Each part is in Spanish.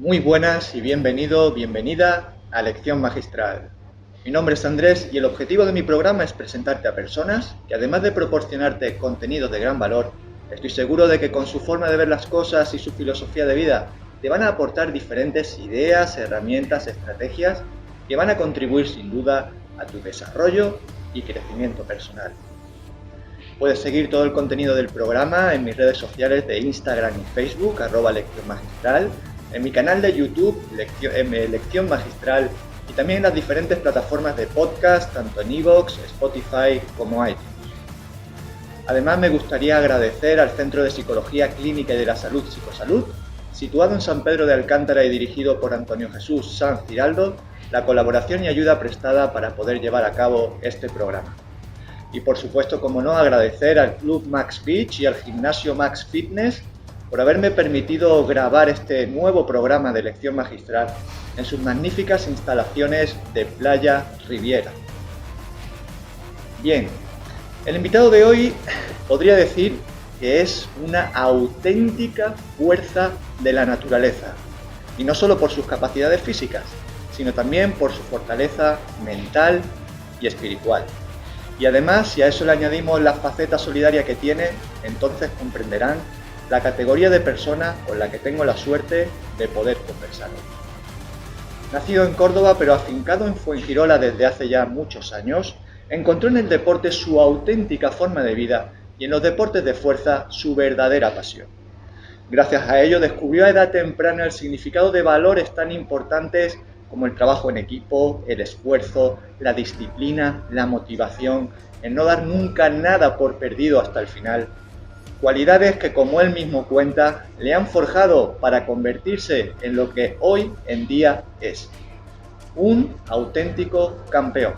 Muy buenas y bienvenido, bienvenida a Lección Magistral. Mi nombre es Andrés y el objetivo de mi programa es presentarte a personas que, además de proporcionarte contenido de gran valor, estoy seguro de que con su forma de ver las cosas y su filosofía de vida te van a aportar diferentes ideas, herramientas, estrategias que van a contribuir sin duda a tu desarrollo y crecimiento personal. Puedes seguir todo el contenido del programa en mis redes sociales de Instagram y Facebook, @leccionmagistral, en mi canal de YouTube, Lección Magistral, y también en las diferentes plataformas de podcast, tanto en iVoox, Spotify como iTunes. Además, me gustaría agradecer al Centro de Psicología Clínica y de la Salud Psicosalud, situado en San Pedro de Alcántara y dirigido por Antonio Jesús Sanz Giraldo, la colaboración y ayuda prestada para poder llevar a cabo este programa. Y por supuesto, como no, agradecer al Club Max Beach y al Gimnasio Max Fitness por haberme permitido grabar este nuevo programa de Lección Magistral en sus magníficas instalaciones de Playa Riviera. Bien, el invitado de hoy podría decir que es una auténtica fuerza de la naturaleza, y no solo por sus capacidades físicas, sino también por su fortaleza mental y espiritual. Y además, si a eso le añadimos la faceta solidaria que tiene, entonces comprenderán la categoría de persona con la que tengo la suerte de poder conversar hoy. Nacido en Córdoba pero afincado en Fuengirola desde hace ya muchos años, encontró en el deporte su auténtica forma de vida y en los deportes de fuerza su verdadera pasión. Gracias a ello descubrió a edad temprana el significado de valores tan importantes como el trabajo en equipo, el esfuerzo, la disciplina, la motivación, el no dar nunca nada por perdido hasta el final. Cualidades que, como él mismo cuenta, le han forjado para convertirse en lo que hoy en día es: un auténtico campeón.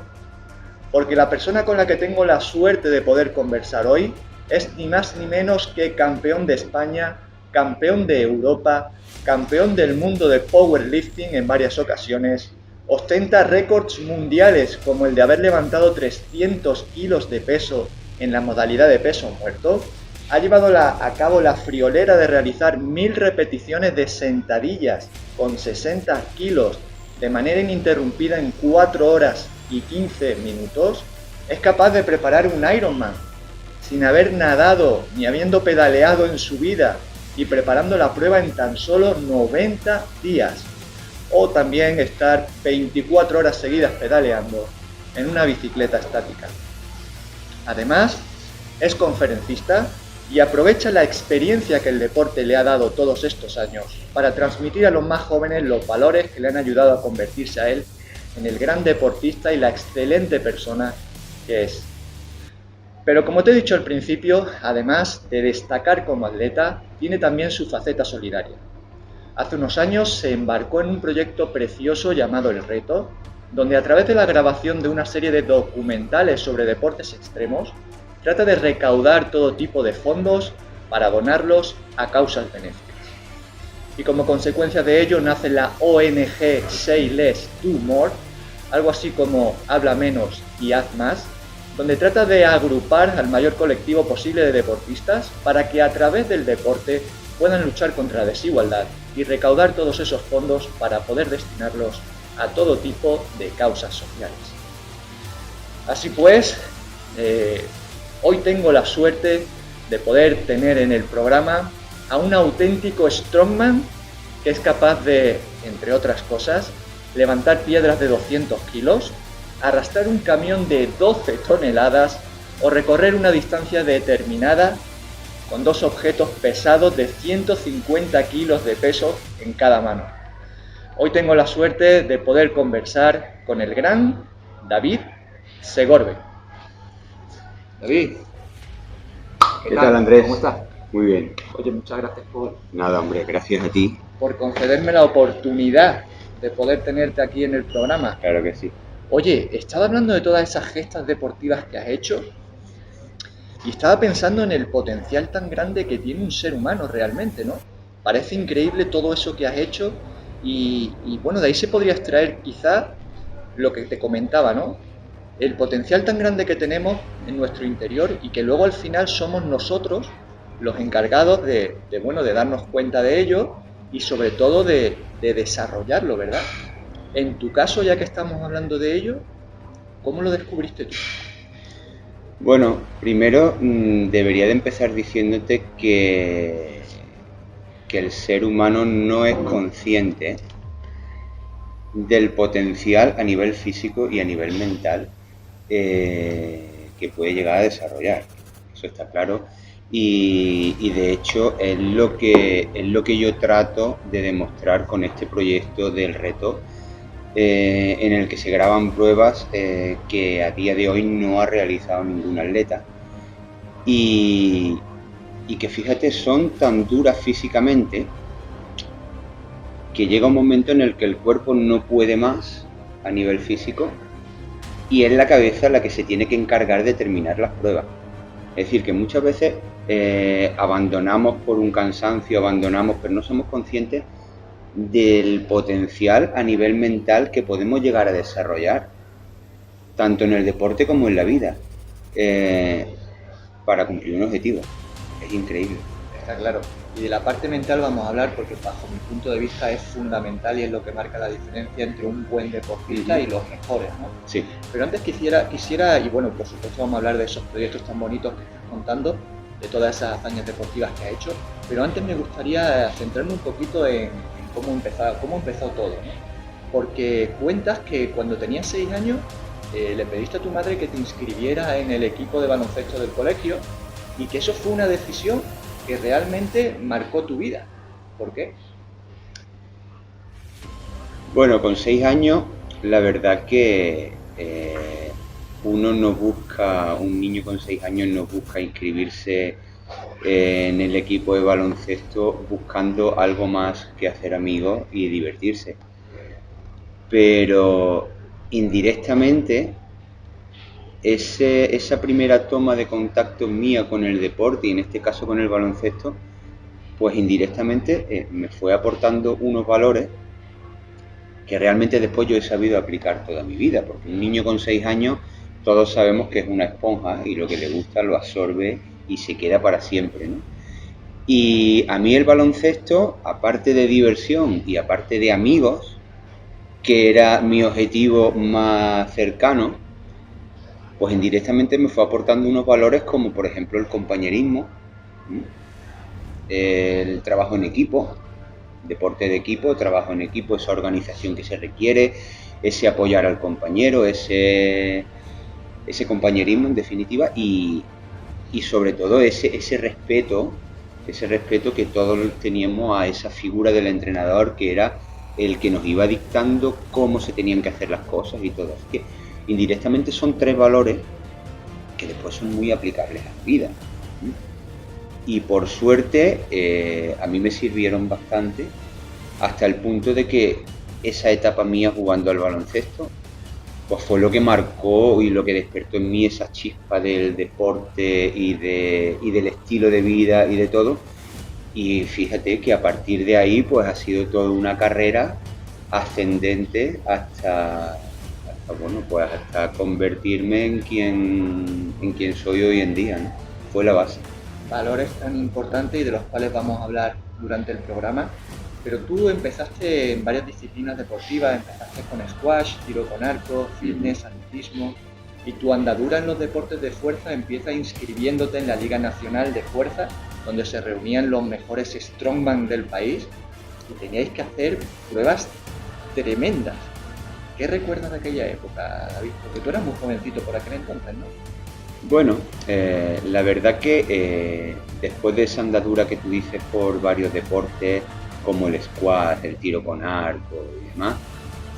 Porque la persona con la que tengo la suerte de poder conversar hoy es ni más ni menos que campeón de España, campeón de Europa, campeón del mundo de powerlifting en varias ocasiones, ostenta récords mundiales como el de haber levantado 300 kilos de peso en la modalidad de peso muerto, ha llevado a cabo la friolera de realizar 1000 repeticiones de sentadillas con 60 kilos de manera ininterrumpida en 4 horas y 15 minutos, es capaz de preparar un Ironman sin haber nadado ni habiendo pedaleado en su vida y preparando la prueba en tan solo 90 días. O también estar 24 horas seguidas pedaleando en una bicicleta estática. Además, es conferencista y aprovecha la experiencia que el deporte le ha dado todos estos años para transmitir a los más jóvenes los valores que le han ayudado a convertirse a él en el gran deportista y la excelente persona que es. Pero como te he dicho al principio, además de destacar como atleta, tiene también su faceta solidaria. Hace unos años se embarcó en un proyecto precioso llamado El Reto, donde a través de la grabación de una serie de documentales sobre deportes extremos, trata de recaudar todo tipo de fondos para donarlos a causas benéficas. Y como consecuencia de ello nace la ONG Say Less, Do More, algo así como habla menos y haz más, donde trata de agrupar al mayor colectivo posible de deportistas para que a través del deporte puedan luchar contra la desigualdad y recaudar todos esos fondos para poder destinarlos a todo tipo de causas sociales. Así pues, hoy tengo la suerte de poder tener en el programa a un auténtico strongman que es capaz de, entre otras cosas, levantar piedras de 200 kilos, arrastrar un camión de 12 toneladas o recorrer una distancia determinada con 2 objetos pesados de 150 kilos de peso en cada mano. Hoy tengo la suerte de poder conversar con el gran David Segorbe. David, ¿Qué tal, Andrés? ¿Cómo estás? Muy bien. Oye, muchas gracias Nada, hombre, gracias a ti. por concederme la oportunidad de poder tenerte aquí en el programa. Claro que sí. Oye, estaba hablando de todas esas gestas deportivas que has hecho y estaba pensando en el potencial tan grande que tiene un ser humano realmente, ¿no? Parece increíble todo eso que has hecho y bueno, de ahí se podría extraer quizá lo que te comentaba, ¿no? El potencial tan grande que tenemos en nuestro interior y que luego al final somos nosotros los encargados de darnos cuenta de ello y sobre todo de desarrollarlo, ¿verdad? En tu caso, ya que estamos hablando de ello, ¿cómo lo descubriste tú? Bueno, primero debería de empezar diciéndote que el ser humano no es consciente del potencial a nivel físico y a nivel mental que puede llegar a desarrollar. Eso está claro. Y de hecho es lo que yo trato de demostrar con este proyecto del reto, en el que se graban pruebas que a día de hoy no ha realizado ningún atleta. Y, y que fíjate, son tan duras físicamente que llega un momento en el que el cuerpo no puede más a nivel físico y es la cabeza la que se tiene que encargar de terminar las pruebas. Es decir, que muchas veces abandonamos por un cansancio, pero no somos conscientes del potencial a nivel mental que podemos llegar a desarrollar, tanto en el deporte como en la vida, para cumplir un objetivo. Es increíble. Está claro. Y de la parte mental vamos a hablar porque bajo mi punto de vista es fundamental y es lo que marca la diferencia entre un buen deportista y los mejores, ¿no? Sí. Pero antes quisiera, y bueno, por supuesto vamos a hablar de esos proyectos tan bonitos que estás contando, de todas esas hazañas deportivas que ha hecho, pero antes me gustaría centrarme un poquito en cómo empezó todo, ¿no? Porque cuentas que cuando tenías 6 años le pediste a tu madre que te inscribiera en el equipo de baloncesto del colegio y que eso fue una decisión que realmente marcó tu vida. ¿Por qué? Bueno, con 6 años, la verdad que un niño con 6 años no busca inscribirse en el equipo de baloncesto buscando algo más que hacer amigos y divertirse. Pero indirectamente, esa primera toma de contacto mía con el deporte, y en este caso con el baloncesto, pues indirectamente me fue aportando unos valores que realmente después yo he sabido aplicar toda mi vida, porque un niño con 6 años todos sabemos que es una esponja y lo que le gusta lo absorbe y se queda para siempre, ¿no? Y a mí el baloncesto, aparte de diversión y aparte de amigos, que era mi objetivo más cercano, pues indirectamente me fue aportando unos valores como por ejemplo el compañerismo, el trabajo en equipo, deporte de equipo, trabajo en equipo, esa organización que se requiere, ese apoyar al compañero, ese compañerismo en definitiva y sobre todo ese respeto que todos teníamos a esa figura del entrenador que era el que nos iba dictando cómo se tenían que hacer las cosas y todo. Así que indirectamente son 3 valores que después son muy aplicables a la vida. Y por suerte a mí me sirvieron bastante hasta el punto de que esa etapa mía jugando al baloncesto pues fue lo que marcó y lo que despertó en mí esa chispa del deporte y del estilo de vida y de todo. Y fíjate que a partir de ahí pues ha sido toda una carrera ascendente hasta convertirme en quien soy hoy en día, ¿no? Fue la base. Valores tan importantes y de los cuales vamos a hablar durante el programa. Pero tú empezaste en varias disciplinas deportivas, empezaste con squash, tiro con arco, fitness, atletismo, y tu andadura en los deportes de fuerza empieza inscribiéndote en la Liga Nacional de Fuerza, donde se reunían los mejores strongman del país y teníais que hacer pruebas tremendas. ¿Qué recuerdas de aquella época, David? Porque tú eras muy jovencito por aquel entonces, ¿no? Bueno, la verdad que después de esa andadura que tú dices por varios deportes, como el squash, el tiro con arco y demás,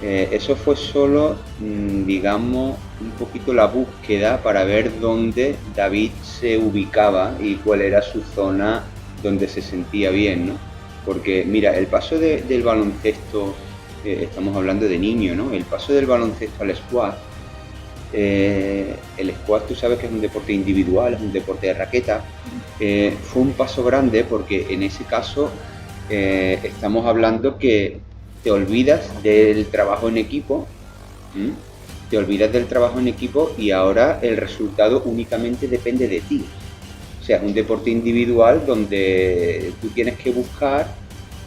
eso fue solo, digamos, un poquito la búsqueda para ver dónde David se ubicaba y cuál era su zona donde se sentía bien, ¿no? Porque, mira, el paso del baloncesto, estamos hablando de niño, ¿no? El paso del baloncesto al squash, el squash tú sabes que es un deporte individual, es un deporte de raqueta, fue un paso grande porque en ese caso estamos hablando que te olvidas del trabajo en equipo, y ahora el resultado únicamente depende de ti. O sea, es un deporte individual donde tú tienes que buscar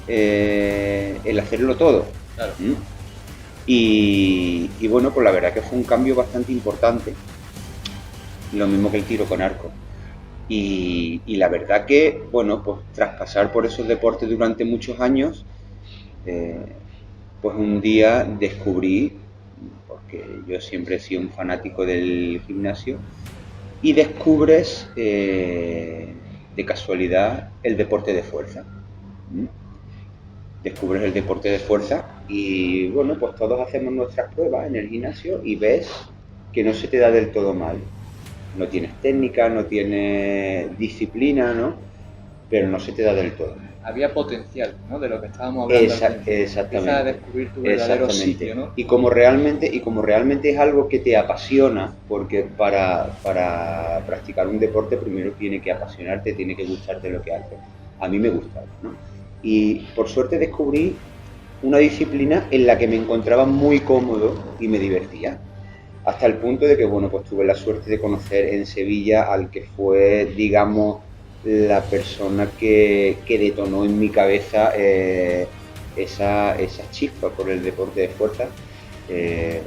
el hacerlo todo. Claro. ¿Mm? Y bueno, pues la verdad que fue un cambio bastante importante, lo mismo que el tiro con arco. Y la verdad que, bueno, pues tras pasar por esos deportes durante muchos años, pues un día descubrí, porque yo siempre he sido un fanático del gimnasio, y descubres de casualidad el deporte de fuerza. ¿Mm? Descubres el deporte de fuerza y bueno, pues todos hacemos nuestras pruebas en el gimnasio y ves que no se te da del todo mal. No tienes técnica, no tienes disciplina, ¿no? Pero no se te da del todo. Había potencial, ¿no? De lo que estábamos hablando al principio. Exactamente. Empiezas a descubrir tu verdadero sitio, ¿no? Y como realmente es algo que te apasiona, porque para practicar un deporte primero tiene que apasionarte, tiene que gustarte lo que haces. A mí me gustaba, ¿no? Y por suerte descubrí una disciplina en la que me encontraba muy cómodo y me divertía. Hasta el punto de que, bueno, pues tuve la suerte de conocer en Sevilla al que fue, digamos, la persona que detonó en mi cabeza esa chispa por el deporte de fuerza, que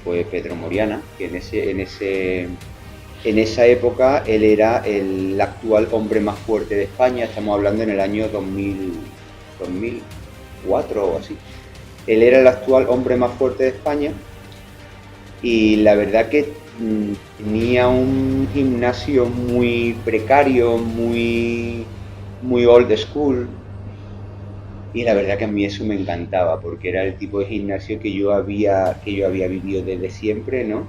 fue Pedro Moriana, que en esa época él era el actual hombre más fuerte de España. Estamos hablando en el año 2004 o así. Él era el actual hombre más fuerte de España y la verdad que tenía un gimnasio muy precario, muy old school, y la verdad que a mí eso me encantaba porque era el tipo de gimnasio que yo había vivido desde siempre, ¿no?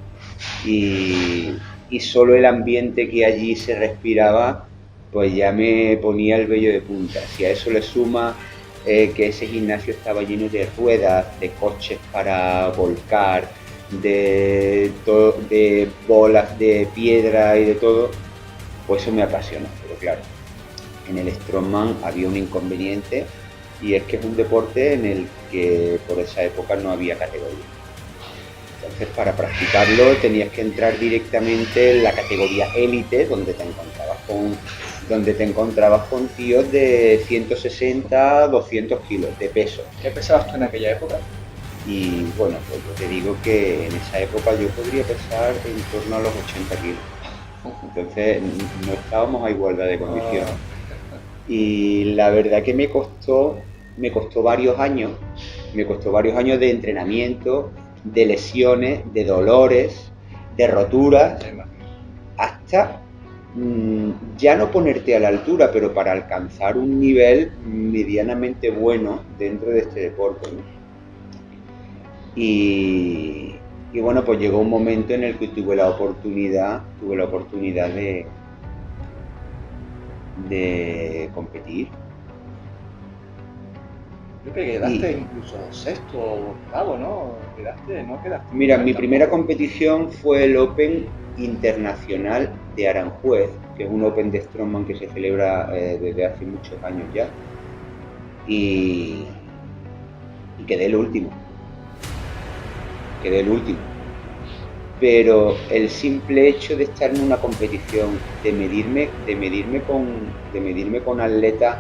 Y solo el ambiente que allí se respiraba pues ya me ponía el vello de punta. Si a eso le suma que ese gimnasio estaba lleno de ruedas, de coches para volcar, de bolas de piedra y de todo, pues eso me apasiona. Pero claro, en el Strongman había un inconveniente, y es que es un deporte en el que por esa época no había categoría. Entonces, para practicarlo tenías que entrar directamente en la categoría élite, donde te encontrabas con tíos de 160, 200 kilos de peso. ¿Qué pesabas tú en aquella época? Y bueno, pues yo te digo que en esa época yo podría pesar en torno a los 80 kilos. Entonces no estábamos a igualdad de condiciones. Y la verdad que me costó varios años de entrenamiento, de lesiones, de dolores, de roturas, hasta ya no ponerte a la altura, pero para alcanzar un nivel medianamente bueno dentro de este deporte, ¿no? Y bueno, pues llegó un momento en el que tuve la oportunidad de competir. Creo que quedaste incluso sexto o octavo, ¿no? Quedaste. Mira, mi primera competición fue el Open Internacional de Aranjuez, que es un Open de Strongman que se celebra desde hace muchos años ya. Y quedé el último. Pero el simple hecho de estar en una competición, de medirme con atletas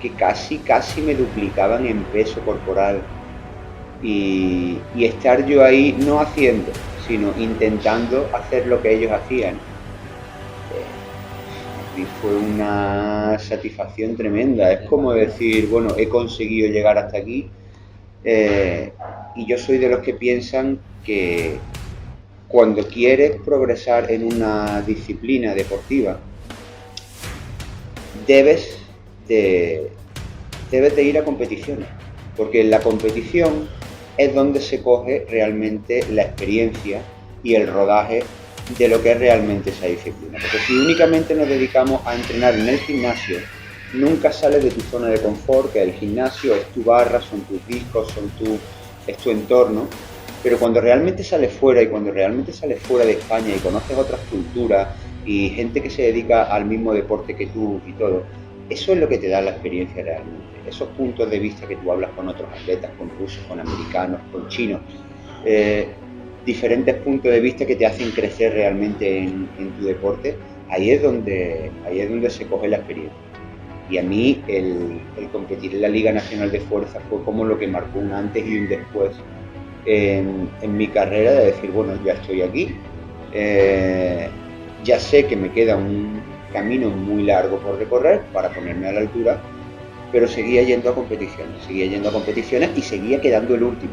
que casi me duplicaban en peso corporal, y estar yo ahí no haciendo, sino intentando hacer lo que ellos hacían, y fue una satisfacción tremenda. Es como decir, bueno, he conseguido llegar hasta aquí. Y yo soy de los que piensan que cuando quieres progresar en una disciplina deportiva, debes de ir a competiciones, porque en la competición es donde se coge realmente la experiencia y el rodaje de lo que es realmente esa disciplina. Porque si únicamente nos dedicamos a entrenar en el gimnasio, nunca sales de tu zona de confort, que el gimnasio es tu barra, son tus discos, es tu entorno. Pero cuando realmente sales fuera, y cuando realmente sales fuera de España y conoces otras culturas y gente que se dedica al mismo deporte que tú y todo, eso es lo que te da la experiencia realmente. Esos puntos de vista que tú hablas con otros atletas, con rusos, con americanos, con chinos, diferentes puntos de vista que te hacen crecer realmente en tu deporte, ahí es donde se coge la experiencia. Y a mí el competir en la Liga Nacional de Fuerza fue como lo que marcó un antes y un después en mi carrera, de decir, bueno, ya estoy aquí, ya sé que me queda un camino muy largo por recorrer para ponerme a la altura, pero seguía yendo a competiciones y seguía quedando el último.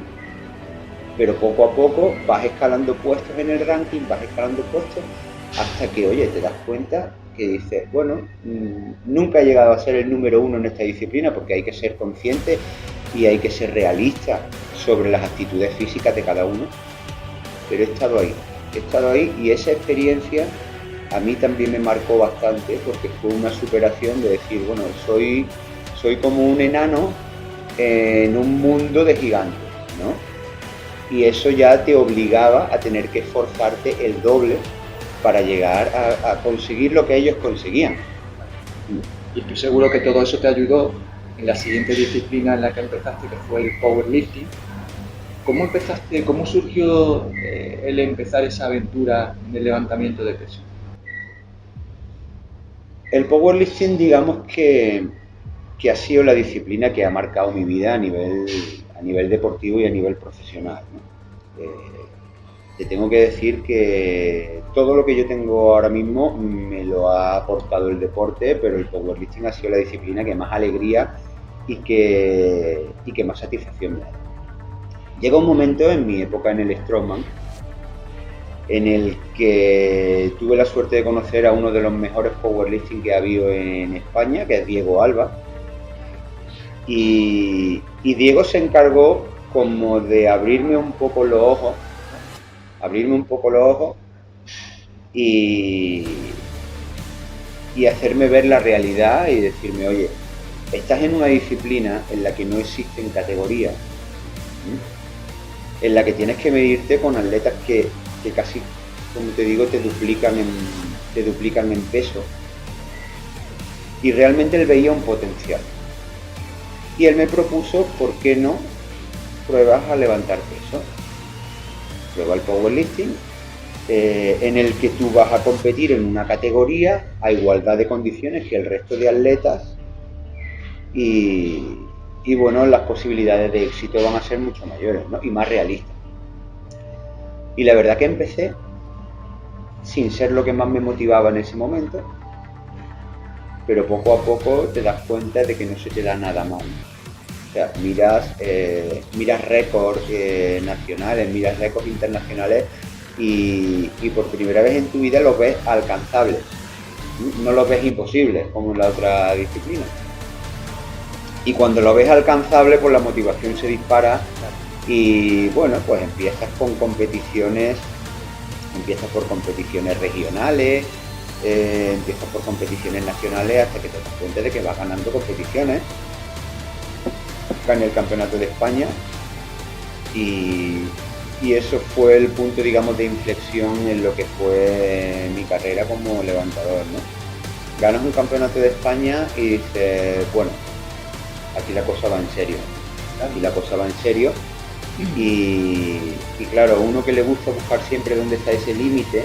Pero poco a poco vas escalando puestos en el ranking, vas escalando puestos, hasta que, oye, te das cuenta que dices, bueno, nunca he llegado a ser el número uno en esta disciplina, porque hay que ser consciente y hay que ser realista sobre las actitudes físicas de cada uno, pero he estado ahí y esa experiencia a mí también me marcó bastante, porque fue una superación de decir, bueno, soy como un enano en un mundo de gigantes, ¿no? Y eso ya te obligaba a tener que esforzarte el doble para llegar a conseguir lo que ellos conseguían. Y estoy seguro que todo eso te ayudó en la siguiente disciplina en la que empezaste, que fue el powerlifting. ¿Cómo empezaste, cómo surgió el empezar esa aventura en el levantamiento de peso? El powerlifting, digamos que ha sido la disciplina que ha marcado mi vida a nivel deportivo y a nivel profesional, ¿no? Te tengo que decir que todo lo que yo tengo ahora mismo me lo ha aportado el deporte, pero el powerlifting ha sido la disciplina que más alegría y que más satisfacción me da. Llega un momento en mi época en el Strongman en el que tuve la suerte de conocer a uno de los mejores powerlifting que ha habido en España, que es Diego Alba. Y Diego se encargó como de abrirme un poco los ojos y hacerme ver la realidad y decirme, oye, estás en una disciplina en la que no existen categorías, en la que tienes que medirte con atletas que casi, como te digo, te duplican en peso. Y realmente él veía un potencial. Y él me propuso, ¿por qué no pruebas a levantar peso? Prueba el powerlifting, en el que tú vas a competir en una categoría a igualdad de condiciones que el resto de atletas y bueno, las posibilidades de éxito van a ser mucho mayores, ¿no? Y más realistas. Y la verdad que empecé sin ser lo que más me motivaba en ese momento, pero poco a poco te das cuenta de que no se te da nada mal. O sea, miras récords nacionales, miras récords internacionales y por primera vez en tu vida los ves alcanzables. No los ves imposibles, como en la otra disciplina. Y cuando lo ves alcanzable, pues la motivación se dispara y bueno, pues empiezas por competiciones regionales, empiezas por competiciones nacionales hasta que te das cuenta de que vas ganando competiciones. Gané el campeonato de España y eso fue el punto, digamos, de inflexión en lo que fue mi carrera como levantador, ¿no? Ganas un campeonato de España y dices, bueno, aquí la cosa va en serio. Y claro, uno que le gusta buscar siempre dónde está ese límite,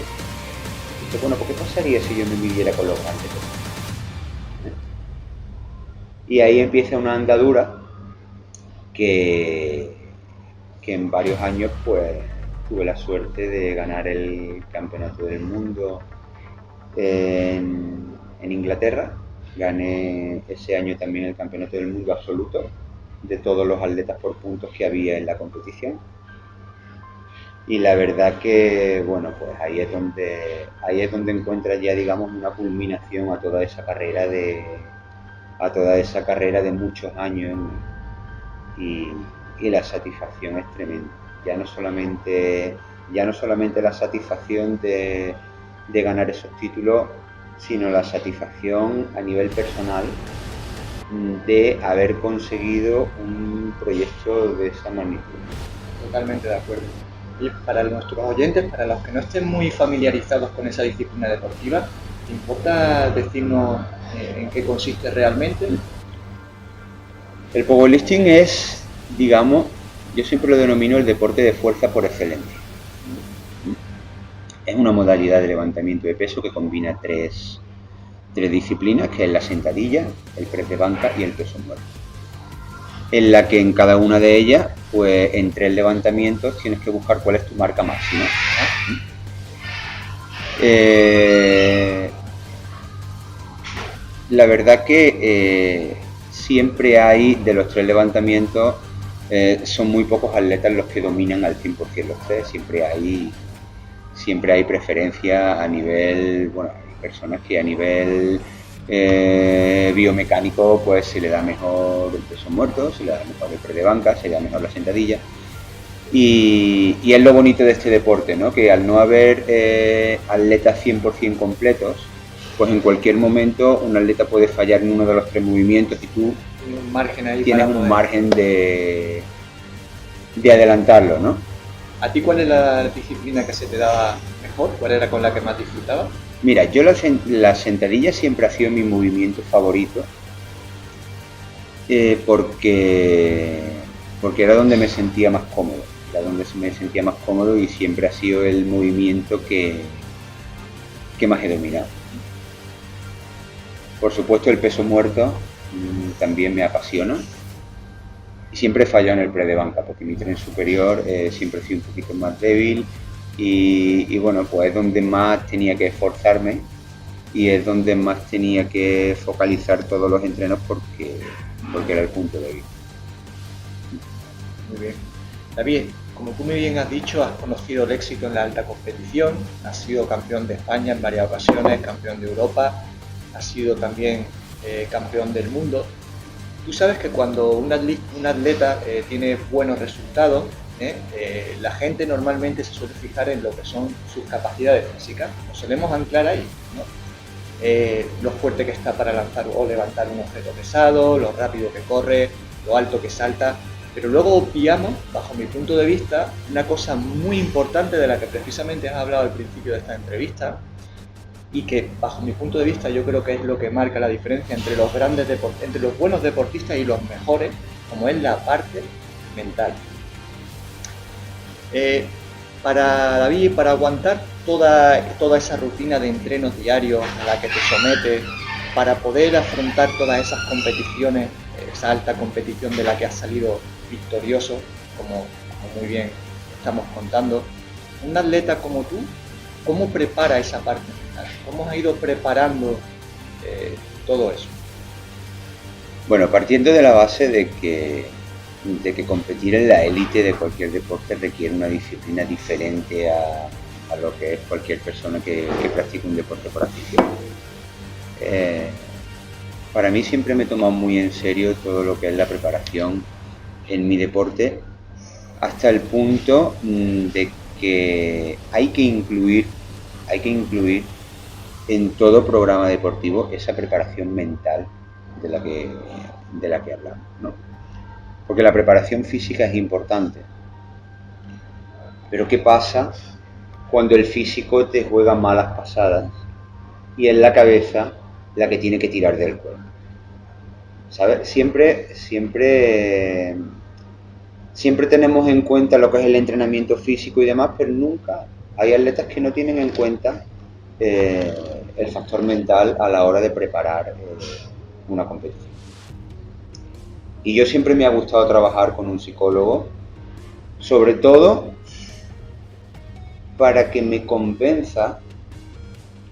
dice, bueno, ¿por qué pasaría si yo me midiera con los grandes? Y ahí empieza una andadura que en varios años pues tuve la suerte de ganar el campeonato del mundo en Inglaterra. Gané ese año también el campeonato del mundo absoluto de todos los atletas por puntos que había en la competición. Y la verdad que, bueno, pues ahí es donde encuentras ya, digamos, una culminación a toda esa carrera de muchos años y la satisfacción es tremenda. Ya no solamente la satisfacción de ganar esos títulos, sino la satisfacción a nivel personal de haber conseguido un proyecto de esa magnitud. Totalmente de acuerdo. Y para nuestros oyentes, para los que no estén muy familiarizados con esa disciplina deportiva, ¿te importa decirnos en qué consiste realmente? El powerlifting es, digamos, yo siempre lo denomino el deporte de fuerza por excelencia. Es una modalidad de levantamiento de peso que combina tres tres disciplinas, que es la sentadilla, el press de banca y el peso muerto. En la que en cada una de ellas, pues en 3 levantamientos tienes que buscar cuál es tu marca máxima. La verdad que siempre hay, de los 3 levantamientos, son muy pocos atletas los que dominan al 100% los 3, siempre hay preferencia a nivel, bueno, hay personas que a nivel biomecánico pues se le da mejor el peso muerto, se le da mejor el press de banca, se le da mejor la sentadilla. Y es lo bonito de este deporte, ¿no? Que al no haber atletas 100% completos, pues en cualquier momento un atleta puede fallar en uno de los 3 movimientos y tú Un margen ahí tienes para un poder- margen de adelantarlo, ¿no? ¿A ti cuál es la disciplina que se te daba mejor? ¿Cuál era con la que más disfrutabas? Mira, yo la sentadilla siempre ha sido mi movimiento favorito porque era donde me sentía más cómodo, y siempre ha sido el movimiento que más he dominado. Por supuesto el peso muerto también me apasiona y siempre he fallado en el press de banca porque mi tren superior siempre ha sido un poquito más débil y bueno, pues es donde más tenía que esforzarme y es donde más tenía que focalizar todos los entrenos porque era el punto débil. Muy bien. David, como tú muy bien has dicho, has conocido el éxito en la alta competición, has sido campeón de España en varias ocasiones, campeón de Europa, has sido también campeón del mundo. Tú sabes que cuando un atleta tiene buenos resultados, la gente normalmente se suele fijar en lo que son sus capacidades físicas. Nos solemos anclar ahí, ¿no? Lo fuerte que está para lanzar o levantar un objeto pesado, lo rápido que corre, lo alto que salta, pero luego obviamos, bajo mi punto de vista, una cosa muy importante de la que precisamente has hablado al principio de esta entrevista y que bajo mi punto de vista yo creo que es lo que marca la diferencia entre los entre los buenos deportistas y los mejores, como es la parte mental. Para David, para aguantar toda esa rutina de entrenos diarios a la que te sometes, para poder afrontar todas esas competiciones, esa alta competición de la que has salido victorioso, como muy bien estamos contando, un atleta como tú, ¿cómo prepara esa parte mental? ¿Cómo has ido preparando todo eso? Bueno, partiendo de la base de que competir en la élite de cualquier deporte requiere una disciplina diferente a lo que es cualquier persona que practique un deporte por afición. Para mí siempre me he tomado muy en serio todo lo que es la preparación en mi deporte, hasta el punto de que hay que incluir en todo programa deportivo esa preparación mental de la que hablamos, ¿no? Porque la preparación física es importante. Pero ¿qué pasa cuando el físico te juega malas pasadas y es la cabeza la que tiene que tirar del cuerpo? ¿Sabes? Siempre tenemos en cuenta lo que es el entrenamiento físico y demás, pero nunca hay atletas que no tienen en cuenta el factor mental a la hora de preparar una competición. Y yo siempre me ha gustado trabajar con un psicólogo, sobre todo para que me convenza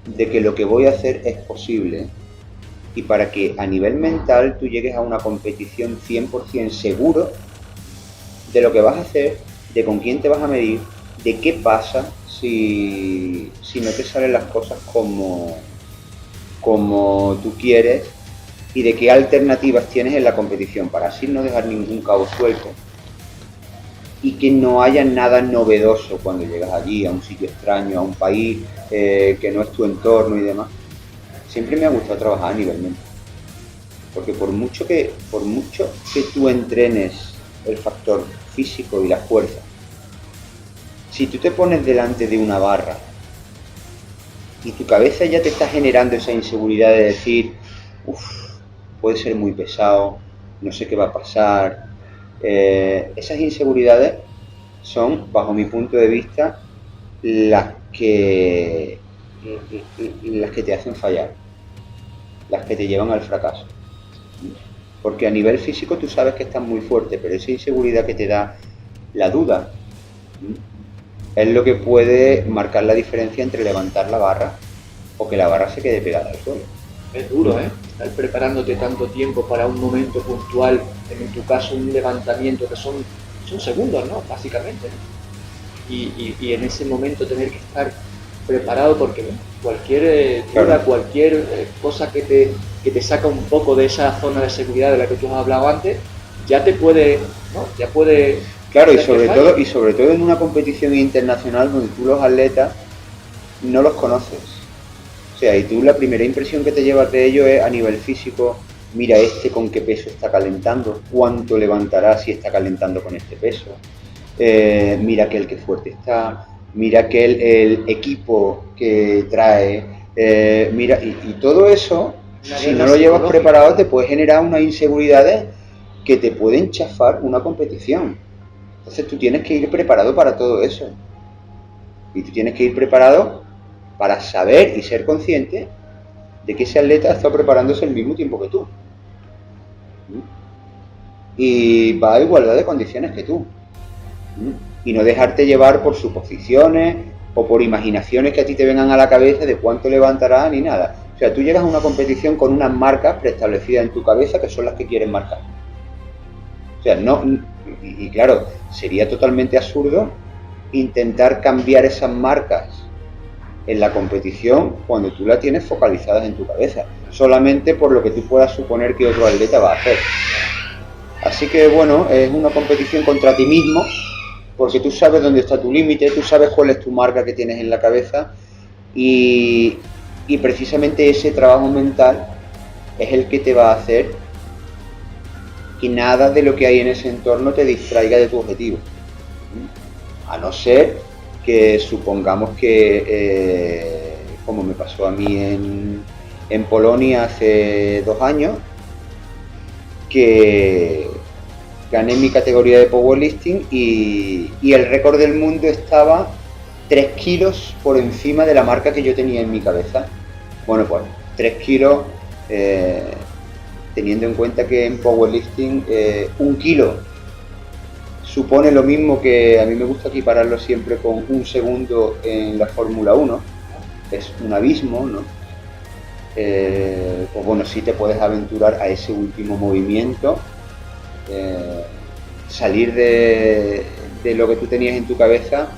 de que lo que voy a hacer es posible y para que a nivel mental tú llegues a una competición 100% seguro de lo que vas a hacer, de con quién te vas a medir, de qué pasa si no te salen las cosas como tú quieres y de qué alternativas tienes en la competición para así no dejar ningún cabo suelto y que no haya nada novedoso cuando llegas allí, a un sitio extraño, a un país que no es tu entorno y demás. Siempre me ha gustado trabajar a nivel mental, porque por mucho que tú entrenes el factor físico y la fuerza, si tú te pones delante de una barra y tu cabeza ya te está generando esa inseguridad de decir, puede ser muy pesado, no sé qué va a pasar, esas inseguridades son, bajo mi punto de vista, las que te hacen fallar. las que te llevan al fracaso. Porque a nivel físico tú sabes que estás muy fuerte, pero esa inseguridad que te da la duda es lo que puede marcar la diferencia entre levantar la barra o que la barra se quede pegada al suelo. Es duro, ¿eh? Estar preparándote tanto tiempo para un momento puntual, en tu caso un levantamiento que son segundos, ¿no? Básicamente, ¿no? Y en ese momento tener que estar preparado porque bueno, cualquier duda, Claro. cualquier cosa que te saca un poco de esa zona de seguridad de la que tú has hablado antes, ya te puede, ¿no? Ya puede... Claro, y hacer que falle. sobre todo en una competición internacional donde tú los atletas no los conoces. O sea, y tú la primera impresión que te llevas de ellos es a nivel físico, mira este con qué peso está calentando, cuánto levantará si está calentando con este peso, mira que el que fuerte está, mira que el equipo que trae, mira, y todo eso, Una si guerra no lo llevas psicológica. preparado, te puede generar unas inseguridades que te pueden chafar una competición. Entonces tú tienes que ir preparado para todo eso. Y tú tienes que ir preparado para saber y ser consciente de que ese atleta está preparándose al mismo tiempo que tú. Y va a igualdad de condiciones que tú. Y no dejarte llevar por suposiciones o por imaginaciones que a ti te vengan a la cabeza de cuánto levantará ni nada. O sea, tú llegas a una competición con unas marcas preestablecidas en tu cabeza que son las que quieres marcar. O sea, no, y claro, sería totalmente absurdo intentar cambiar esas marcas en la competición cuando tú la tienes focalizadas en tu cabeza, solamente por lo que tú puedas suponer que otro atleta va a hacer. Así que bueno, es una competición contra ti mismo, porque tú sabes dónde está tu límite, tú sabes cuál es tu marca que tienes en la cabeza y, y precisamente ese trabajo mental es el que te va a hacer que nada de lo que hay en ese entorno te distraiga de tu objetivo. A no ser que supongamos que, como me pasó a mí en Polonia hace 2 años, que gané mi categoría de powerlifting y el récord del mundo estaba 3 kilos por encima de la marca que yo tenía en mi cabeza. Bueno, pues 3 kilos, teniendo en cuenta que en powerlifting 1 kilo supone lo mismo, que a mí me gusta equipararlo siempre con 1 segundo en la Fórmula 1, es un abismo, ¿no? Pues bueno, sí te puedes aventurar a ese último movimiento, salir de lo que tú tenías en tu cabeza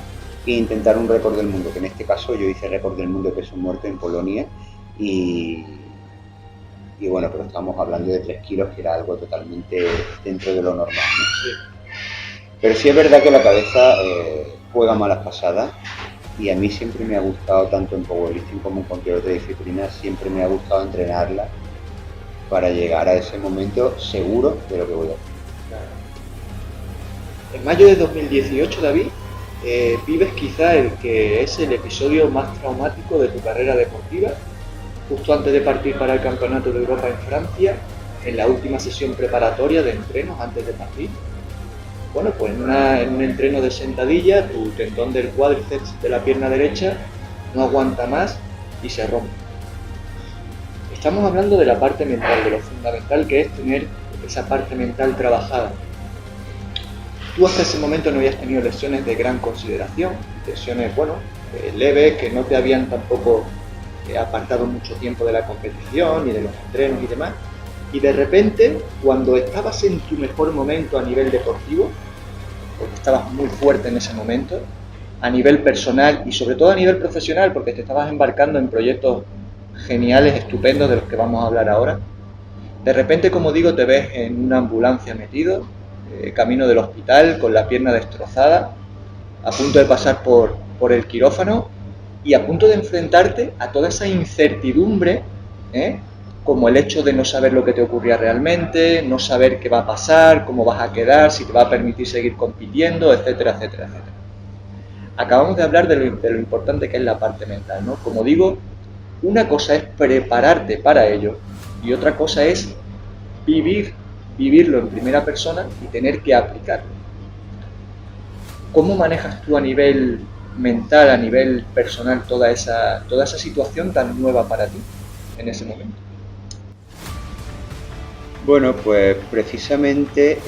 e intentar un récord del mundo, que en este caso yo hice récord del mundo de peso muerto en Polonia y bueno, pero estamos hablando de 3 kilos, que era algo totalmente dentro de lo normal, ¿no? Sí. Pero sí es verdad que la cabeza juega malas pasadas y a mí siempre me ha gustado, tanto en powerlifting como en cualquier otra disciplina, siempre me ha gustado entrenarla para llegar a ese momento seguro de lo que voy a hacer. En mayo de 2018, David, vives quizá el que es el episodio más traumático de tu carrera deportiva, justo antes de partir para el Campeonato de Europa en Francia, en la última sesión preparatoria de entrenos antes de partir. Bueno, pues en un entreno de sentadilla, tu tendón del cuádriceps de la pierna derecha no aguanta más y se rompe. Estamos hablando de la parte mental, de lo fundamental que es tener esa parte mental trabajada. Tú hasta ese momento no habías tenido lesiones de gran consideración, lesiones, bueno, leves, que no te habían tampoco apartado mucho tiempo de la competición y de los entrenos y demás. Y de repente, cuando estabas en tu mejor momento a nivel deportivo, porque estabas muy fuerte en ese momento, a nivel personal y sobre todo a nivel profesional, porque te estabas embarcando en proyectos geniales, estupendos, de los que vamos a hablar ahora, de repente, como digo, te ves en una ambulancia metido, camino del hospital, con la pierna destrozada, a punto de pasar por el quirófano y a punto de enfrentarte a toda esa incertidumbre, como el hecho de no saber lo que te ocurría realmente, no saber qué va a pasar, cómo vas a quedar, si te va a permitir seguir compitiendo, etcétera, etcétera, etcétera. Acabamos de hablar de lo importante que es la parte mental, ¿no? Como digo, una cosa es prepararte para ello y otra cosa es vivirlo en primera persona y tener que aplicarlo. ¿Cómo manejas tú a nivel mental, a nivel personal, toda esa situación tan nueva para ti en ese momento? Bueno, pues precisamente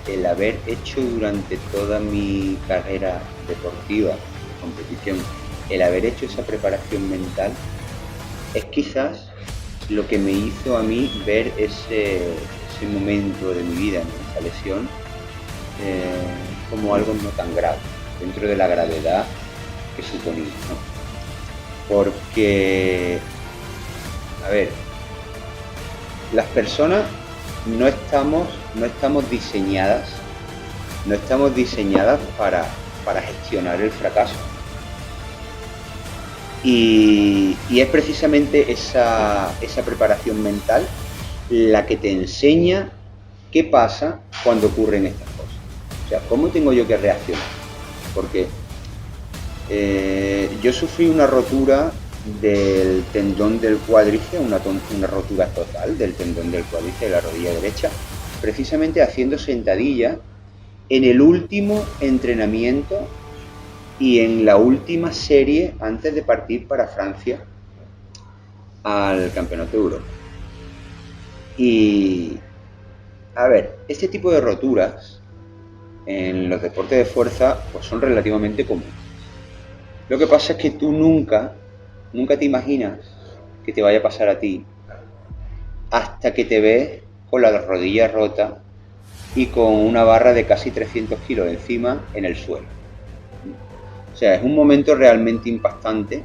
el haber hecho durante toda mi carrera deportiva, de competición, el haber hecho esa preparación mental, es quizás lo que me hizo a mí ver ese momento de mi vida, ¿no? Esa lesión, como algo no tan grave, dentro de la gravedad que suponía, ¿no? Porque, a ver, las personas no estamos diseñadas para gestionar el fracaso. Y es precisamente esa preparación mental la que te enseña qué pasa cuando ocurren estas cosas. O sea, cómo tengo yo que reaccionar. Porque yo sufrí una rotura del tendón del cuádriceps, una rotura total del tendón del cuádriceps de la rodilla derecha, precisamente haciendo sentadilla en el último entrenamiento y en la última serie antes de partir para Francia al Campeonato de Europa. Y, a ver, este tipo de roturas en los deportes de fuerza pues son relativamente comunes. Lo que pasa es que tú nunca te imaginas que te vaya a pasar a ti hasta que te ves con la rodilla rota y con una barra de casi 300 kilos encima en el suelo. O sea, es un momento realmente impactante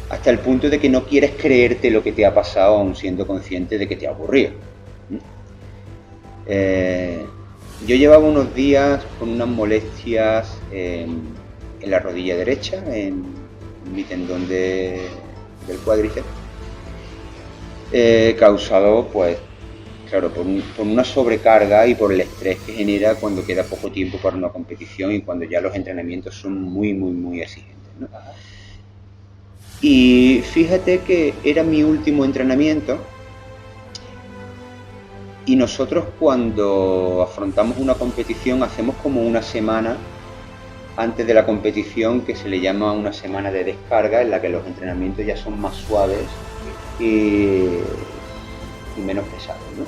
hasta el punto de que no quieres creerte lo que te ha pasado aún siendo consciente de que te ha ocurrido. Yo llevaba unos días con unas molestias en la rodilla derecha, en mi tendón del cuádriceps, causado, pues, claro, por una sobrecarga y por el estrés que genera cuando queda poco tiempo para una competición y cuando ya los entrenamientos son muy exigentes, ¿no? Y fíjate que era mi último entrenamiento y nosotros cuando afrontamos una competición hacemos como una semana antes de la competición que se le llama una semana de descarga, en la que los entrenamientos ya son más suaves y menos pesados, ¿no?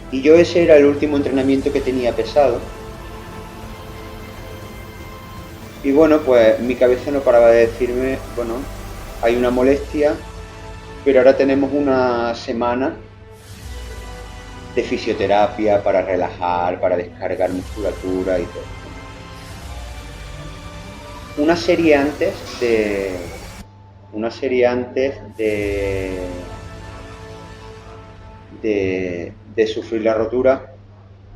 Y yo ese era el último entrenamiento que tenía pesado. Y bueno, pues mi cabeza no paraba de decirme, bueno, hay una molestia, pero ahora tenemos una semana de fisioterapia para relajar, para descargar musculatura y todo. Una serie antes de sufrir la rotura,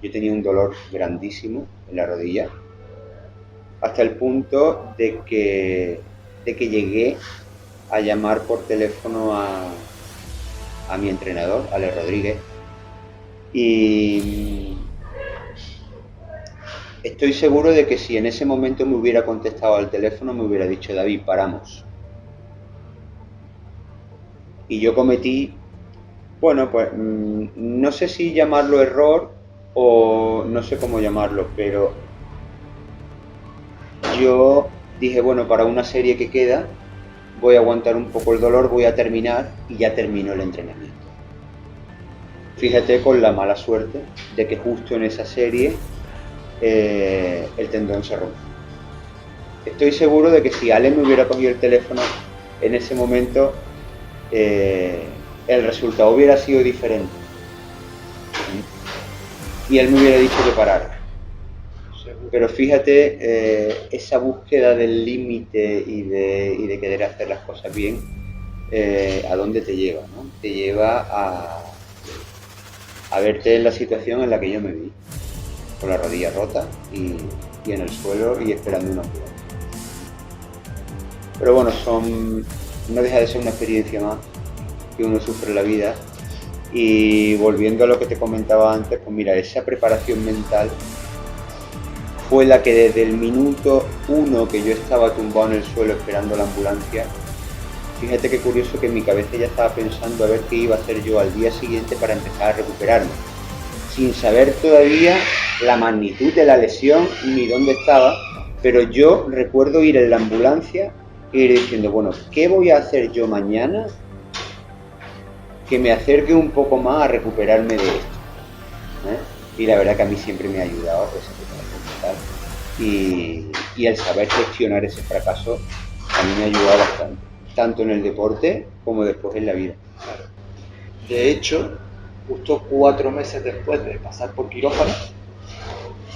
yo tenía un dolor grandísimo en la rodilla, hasta el punto de que llegué a llamar por teléfono a mi entrenador, Ale Rodríguez, y estoy seguro de que si en ese momento me hubiera contestado al teléfono me hubiera dicho: David, paramos. Y yo cometí, bueno, pues no sé si llamarlo error o no sé cómo llamarlo, pero yo dije, bueno, para una serie que queda voy a aguantar un poco el dolor, voy a terminar y ya termino el entrenamiento. Fíjate, con la mala suerte de que justo en esa serie el tendón se rompe. Estoy seguro de que si Ale me hubiera cogido el teléfono en ese momento, el resultado hubiera sido diferente. Y él me hubiera dicho que parara. Pero fíjate, esa búsqueda del límite y de querer hacer las cosas bien, ¿a dónde te lleva, no? Te lleva a verte en la situación en la que yo me vi, con la rodilla rota y en el suelo y esperando una ambulancia. Pero bueno, no deja de ser una experiencia más que uno sufre en la vida. Y volviendo a lo que te comentaba antes, pues mira, esa preparación mental fue la que desde el minuto 1 que yo estaba tumbado en el suelo esperando la ambulancia, fíjate qué curioso que en mi cabeza ya estaba pensando a ver qué iba a hacer yo al día siguiente para empezar a recuperarme, sin saber todavía la magnitud de la lesión ni dónde estaba, pero yo recuerdo ir en la ambulancia e ir diciendo, bueno, ¿qué voy a hacer yo mañana que me acerque un poco más a recuperarme de esto, ¿eh? Y la verdad que a mí siempre me ha ayudado esa preparación mental y el saber gestionar ese fracaso a mí me ha ayudado bastante, tanto en el deporte como después en la vida. Claro. De hecho, justo 4 meses después de pasar por quirófano,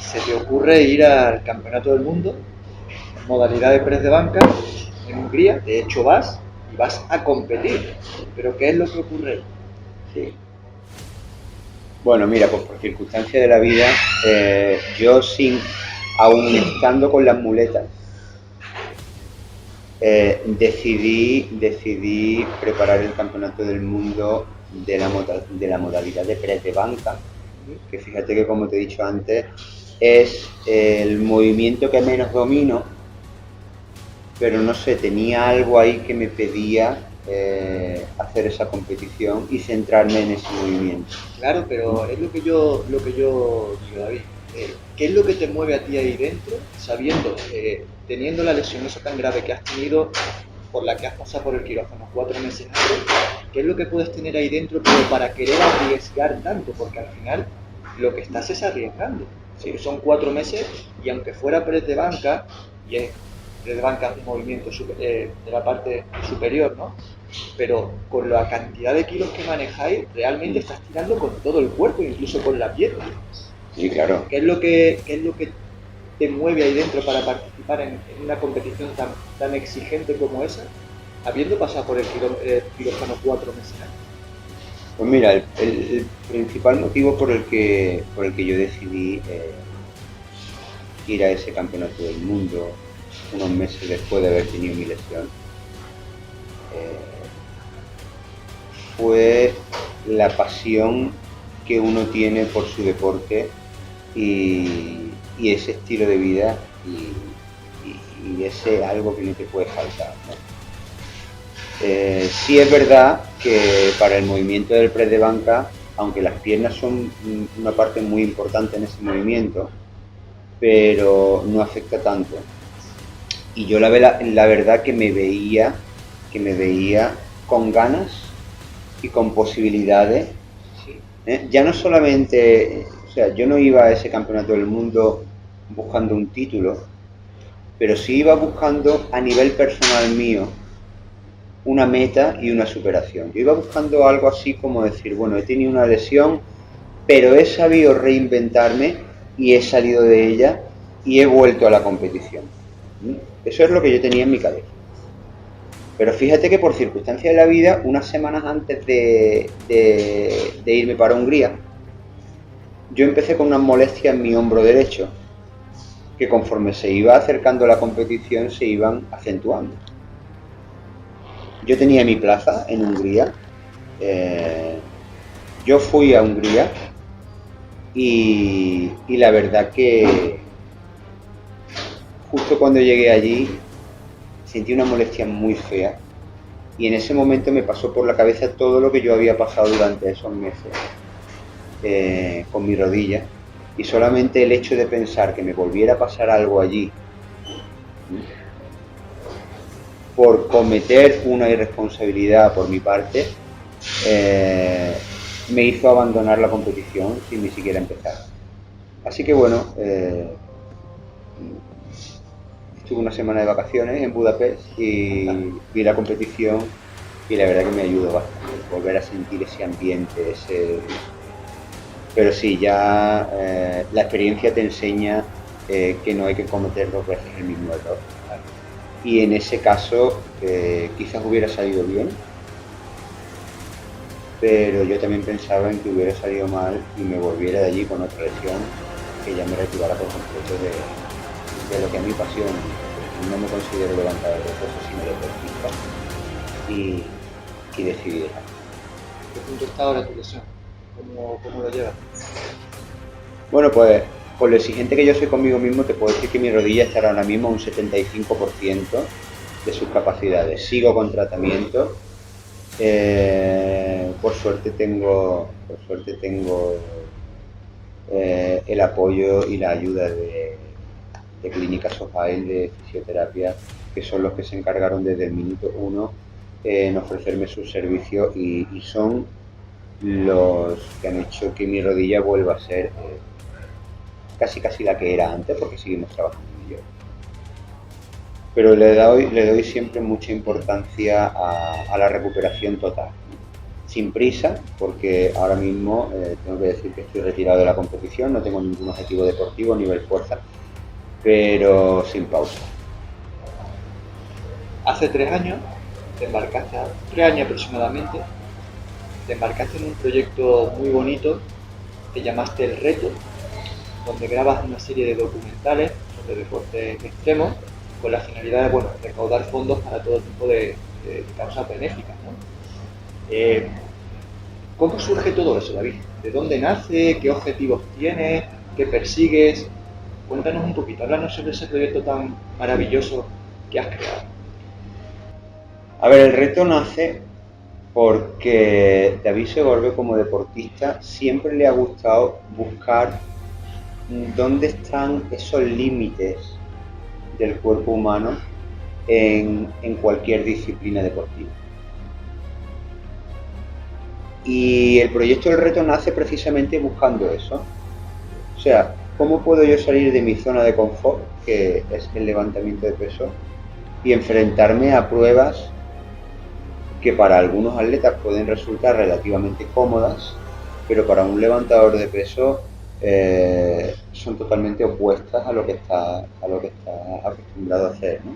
se te ocurre ir al Campeonato del Mundo en modalidad de press de banca en Hungría. De hecho vas y vas a competir. Pero ¿qué es lo que ocurre? Sí. Bueno, mira, pues por circunstancias de la vida, yo aún estando con las muletas, decidí preparar el Campeonato del Mundo de la modalidad de press de banca, que fíjate que, como te he dicho antes, es el movimiento que menos domino, pero no sé, tenía algo ahí que me pedía hacer esa competición y centrarme en ese movimiento. Claro, pero es lo que yo digo, David. ¿Qué es lo que te mueve a ti ahí dentro, sabiendo, teniendo la lesión esa tan grave que has tenido, por la que has pasado por el quirófano 4 meses antes? ¿Qué es lo que puedes tener ahí dentro pero para querer arriesgar tanto? Porque al final lo que estás es arriesgando. Sí, son 4 meses y aunque fuera press de banca, y es press de banca un movimiento de la parte superior, ¿no? Pero con la cantidad de kilos que manejáis, realmente estás tirando con todo el cuerpo, incluso con la pierna. Sí, claro. ¿Qué es lo que te mueve ahí dentro para participar en una competición tan exigente como esa, habiendo pasado por el quirófano 4 meses antes? Pues mira, el principal motivo por el que yo decidí ir a ese campeonato del mundo unos meses después de haber tenido mi lesión fue la pasión que uno tiene por su deporte y ese estilo de vida y ese algo que no te puede faltar, ¿no? Sí es verdad que para el movimiento del press de banca, aunque las piernas son una parte muy importante en ese movimiento, pero no afecta tanto. Y yo la verdad que me veía con ganas y con posibilidades. Ya no solamente, o sea, yo no iba a ese campeonato del mundo buscando un título, pero sí iba buscando a nivel personal mío una meta y una superación. Yo iba buscando algo así como decir, bueno, he tenido una lesión, pero he sabido reinventarme y he salido de ella y he vuelto a la competición. Eso es lo que yo tenía en mi cabeza. Pero fíjate que por circunstancias de la vida, unas semanas antes de irme para Hungría, yo empecé con unas molestias en mi hombro derecho, que conforme se iba acercando la competición se iban acentuando. Yo tenía mi plaza en Hungría, yo fui a Hungría y la verdad que justo cuando llegué allí sentí una molestia muy fea y en ese momento me pasó por la cabeza todo lo que yo había pasado durante esos meses con mi rodilla y solamente el hecho de pensar que me volviera a pasar algo allí por cometer una irresponsabilidad por mi parte me hizo abandonar la competición sin ni siquiera empezar. Así que bueno, estuve una semana de vacaciones en Budapest y vi la competición y la verdad que me ayudó bastante volver a sentir ese ambiente, pero sí, ya la experiencia te enseña que no hay que cometer 2 veces el mismo error. Y en ese caso quizás hubiera salido bien, pero yo también pensaba en que hubiera salido mal y me volviera de allí con otra lesión que ya me retirara por completo de lo que a mi pasión. No me considero levantador de peso, sino deportista y decidí dejar. ¿Qué punto está ahora tu lesión? ¿Cómo lo llevas? Bueno, pues por lo exigente que yo soy conmigo mismo, te puedo decir que mi rodilla estará ahora mismo a un 75% de sus capacidades. Sigo con tratamiento. Por suerte tengo el apoyo y la ayuda de Clínica Sofael de fisioterapia, que son los que se encargaron desde el minuto 1 en ofrecerme sus servicios y son los que han hecho que mi rodilla vuelva a ser casi la que era antes, porque seguimos trabajando en ello. Pero le doy siempre mucha importancia a la recuperación total, sin prisa, porque ahora mismo tengo que decir que estoy retirado de la competición, no tengo ningún objetivo deportivo a nivel fuerza, pero sin pausa. Hace 3 años te embarcaste, 3 años aproximadamente, te embarcaste en un proyecto muy bonito que llamaste El Reto, donde grabas una serie de documentales sobre deportes extremos con la finalidad de, bueno, recaudar fondos para todo tipo de causas benéficas, ¿no? ¿Cómo surge todo eso, David? ¿De dónde nace? ¿Qué objetivos tienes? ¿Qué persigues? Cuéntanos un poquito, háblanos sobre ese proyecto tan maravilloso que has creado. A ver, el reto nace porque David Segorbe, como deportista, siempre le ha gustado buscar dónde están esos límites del cuerpo humano en cualquier disciplina deportiva. Y el proyecto del reto nace precisamente buscando eso. O sea, ¿cómo puedo yo salir de mi zona de confort, que es el levantamiento de peso, y enfrentarme a pruebas que para algunos atletas pueden resultar relativamente cómodas, pero para un levantador de peso son totalmente opuestas a lo que está acostumbrado a hacer, ¿no?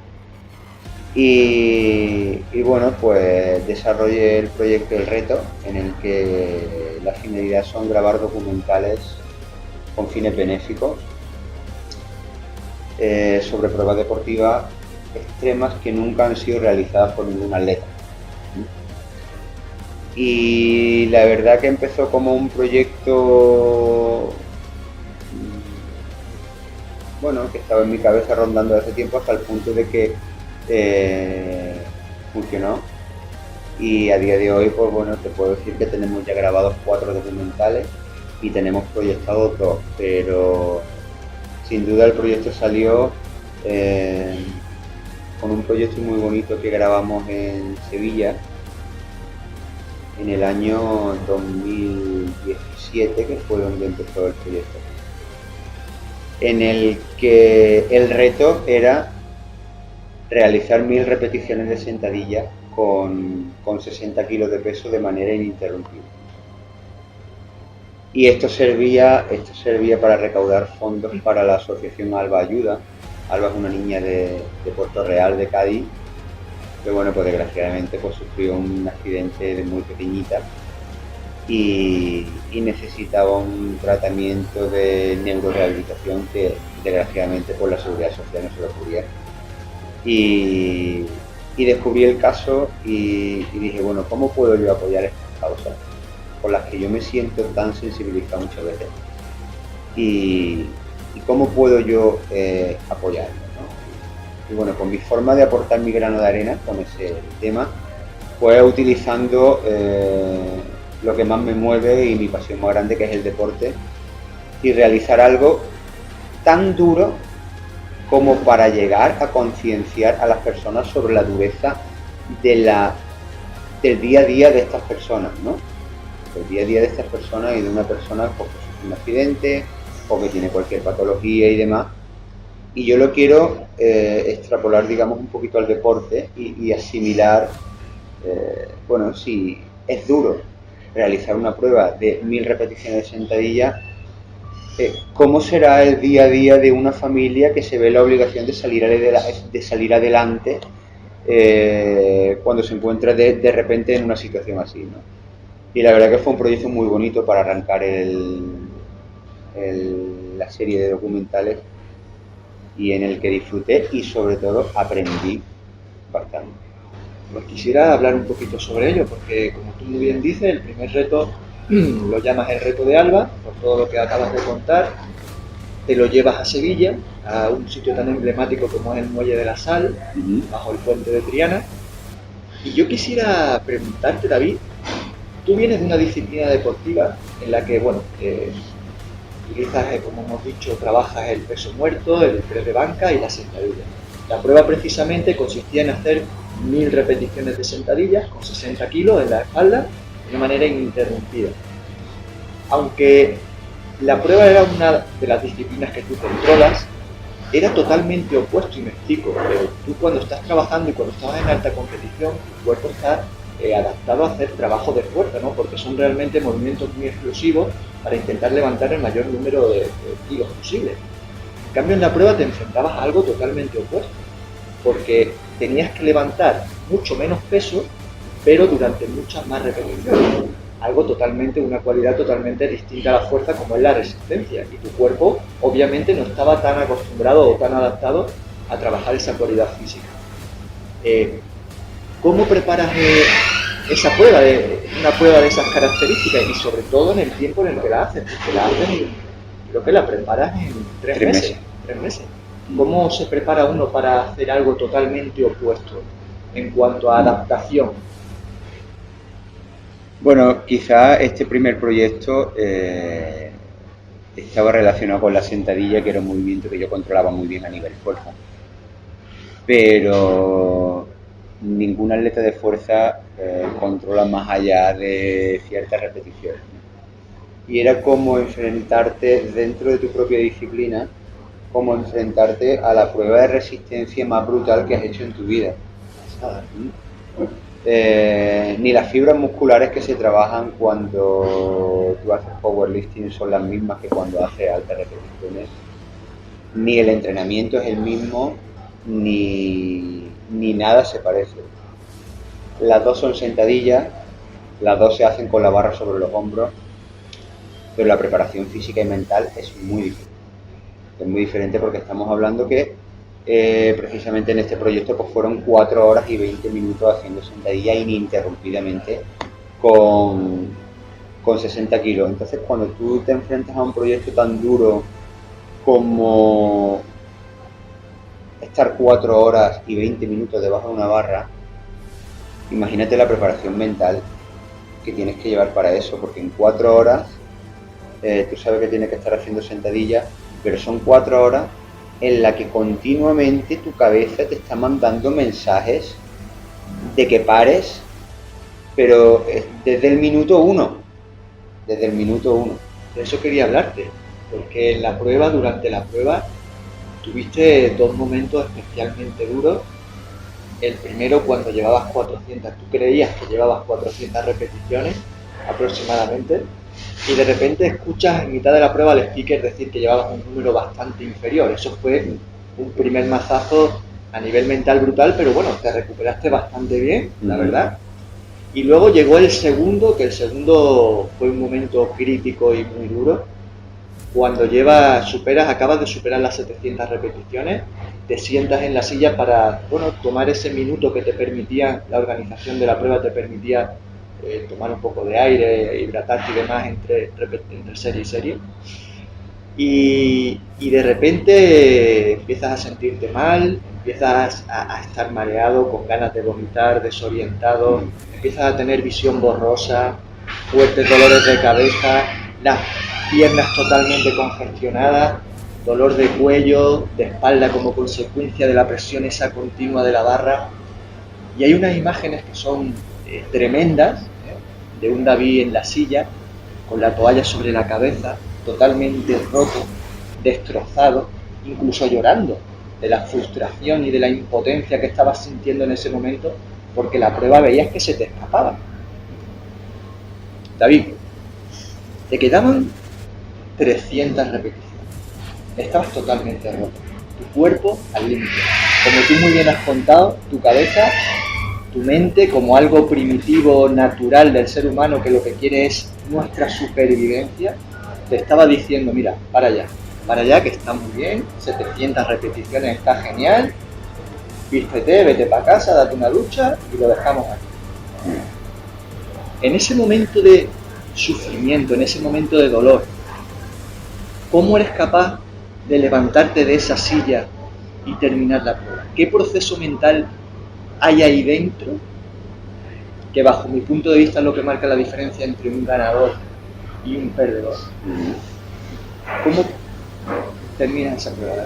Y bueno, pues desarrollé el proyecto El Reto, en el que la finalidad son grabar documentales con fines benéficos sobre pruebas deportivas extremas que nunca han sido realizadas por ningún atleta. Y la verdad que empezó como un proyecto, bueno, que estaba en mi cabeza rondando hace tiempo, hasta el punto de que funcionó. Y a día de hoy, pues bueno, te puedo decir que tenemos ya grabados 4 documentales y tenemos proyectados 2, pero sin duda el proyecto salió con un proyecto muy bonito que grabamos en Sevilla en el año 2017, que fue donde empezó el proyecto, en el que el reto era realizar 1000 repeticiones de sentadilla con 60 kilos de peso de manera ininterrumpida. Y esto servía para recaudar fondos para la asociación Alba Ayuda. Alba es una niña de Puerto Real, de Cádiz, que bueno, pues desgraciadamente pues sufrió un accidente de muy pequeñita y necesitaba un tratamiento de neurorehabilitación que desgraciadamente por la seguridad social no se lo cubría. Y descubrí el caso y dije, bueno, ¿cómo puedo yo apoyar estas causas por las que yo me siento tan sensibilizado muchas veces? Y cómo puedo yo apoyarlo, ¿no? Y bueno, pues mi forma de aportar mi grano de arena con ese tema fue utilizando lo que más me mueve y mi pasión más grande, que es el deporte, y realizar algo tan duro como para llegar a concienciar a las personas sobre la dureza del día a día de estas personas, ¿no? El día a día de estas personas y de una persona pues, que sufre un accidente o que tiene cualquier patología y demás. Y yo lo quiero extrapolar, digamos, un poquito al deporte y asimilar, bueno, si es duro realizar una prueba de 1000 repeticiones de sentadilla, ¿cómo será el día a día de una familia que se ve la obligación de salir adelante cuando se encuentra de repente en una situación así, ¿no? Y la verdad que fue un proyecto muy bonito para arrancar la serie de documentales y en el que disfruté y sobre todo aprendí bastante. Pues quisiera hablar un poquito sobre ello, porque como tú muy bien dices, el primer reto lo llamas el reto de Alba, por todo lo que acabas de contar, te lo llevas a Sevilla, a un sitio tan emblemático como es el Muelle de la Sal, bajo el puente de Triana. Y yo quisiera preguntarte, David, tú vienes de una disciplina deportiva en la que, bueno, utilizas, como hemos dicho, trabajas el peso muerto, el press de banca y la sentadilla. La prueba precisamente consistía en hacer 1000 repeticiones de sentadillas con 60 kilos en la espalda de una manera ininterrumpida. Aunque la prueba era una de las disciplinas que tú controlas, era totalmente opuesto, y me explico. Tú cuando estás trabajando y cuando estás en alta competición, tu cuerpo está adaptado a hacer trabajo de fuerza, ¿no? Porque son realmente movimientos muy explosivos para intentar levantar el mayor número de kilos posible. En cambio, en la prueba te enfrentabas a algo totalmente opuesto, porque tenías que levantar mucho menos peso, pero durante muchas más repeticiones. Algo totalmente, una cualidad totalmente distinta a la fuerza, como es la resistencia, y tu cuerpo obviamente no estaba tan acostumbrado o tan adaptado a trabajar esa cualidad física. ¿Cómo preparas esa prueba, una prueba de esas características, y sobre todo en el tiempo en el que la haces? Porque la haces, creo que la preparas en 3 meses. 3 meses. ¿Cómo se prepara uno para hacer algo totalmente opuesto en cuanto a adaptación? Bueno, quizá este primer proyecto estaba relacionado con la sentadilla, que era un movimiento que yo controlaba muy bien a nivel fuerza. Pero ningún atleta de fuerza controla más allá de ciertas repeticiones. Y era como enfrentarte dentro de tu propia disciplina, como enfrentarte a la prueba de resistencia más brutal que has hecho en tu vida. Ni las fibras musculares que se trabajan cuando tú haces powerlifting son las mismas que cuando haces altas repeticiones, ni el entrenamiento es el mismo, ni nada se parece. Las dos son sentadillas, las dos se hacen con la barra sobre los hombros, pero la preparación física y mental es muy diferente. Es muy diferente porque estamos hablando que precisamente en este proyecto pues fueron 4 horas y 20 minutos haciendo sentadilla ininterrumpidamente con 60 kilos. Entonces, cuando tú te enfrentas a un proyecto tan duro como estar 4 horas y 20 minutos debajo de una barra, imagínate la preparación mental que tienes que llevar para eso, porque en 4 horas tú sabes que tienes que estar haciendo sentadillas, pero son 4 horas en la que continuamente tu cabeza te está mandando mensajes de que pares, pero desde el minuto 1. Desde el minuto 1. De eso quería hablarte, porque durante la prueba, tuviste 2 momentos especialmente duros. El primero, cuando llevabas 400, tú creías que llevabas 400 repeticiones aproximadamente, y de repente escuchas en mitad de la prueba al speaker decir que llevabas un número bastante inferior. Eso fue un primer mazazo a nivel mental brutal, pero bueno, te recuperaste bastante bien, la verdad. Y luego llegó el segundo, que el segundo fue un momento crítico y muy duro. Cuando acabas de superar las 700 repeticiones, te sientas en la silla para, tomar ese minuto que te permitía, la organización de la prueba te permitía tomar un poco de aire, hidratarte y demás entre serie y serie. Y de repente empiezas a sentirte mal, empiezas a estar mareado, con ganas de vomitar, desorientado, empiezas a tener visión borrosa, fuertes dolores de cabeza, las piernas totalmente congestionadas, dolor de cuello, de espalda como consecuencia de la presión esa continua de la barra. Y hay unas imágenes que son tremendas, de un David en la silla, con la toalla sobre la cabeza, totalmente roto, destrozado, incluso llorando de la frustración y de la impotencia que estabas sintiendo en ese momento, porque la prueba veías que se te escapaba. David, te quedaban 300 repeticiones, estabas totalmente roto, tu cuerpo al límite. Como tú muy bien has contado, tu cabeza, tu mente, como algo primitivo, natural del ser humano, que lo que quiere es nuestra supervivencia, te estaba diciendo, mira, para allá, que está muy bien, 700 repeticiones está genial, vístete, vete para casa, date una ducha y lo dejamos aquí. En ese momento de sufrimiento, en ese momento de dolor, ¿cómo eres capaz de levantarte de esa silla y terminar la prueba? ¿Qué proceso mental hay ahí dentro que, bajo mi punto de vista, es lo que marca la diferencia entre un ganador y un perdedor? ¿Cómo terminas esa prueba?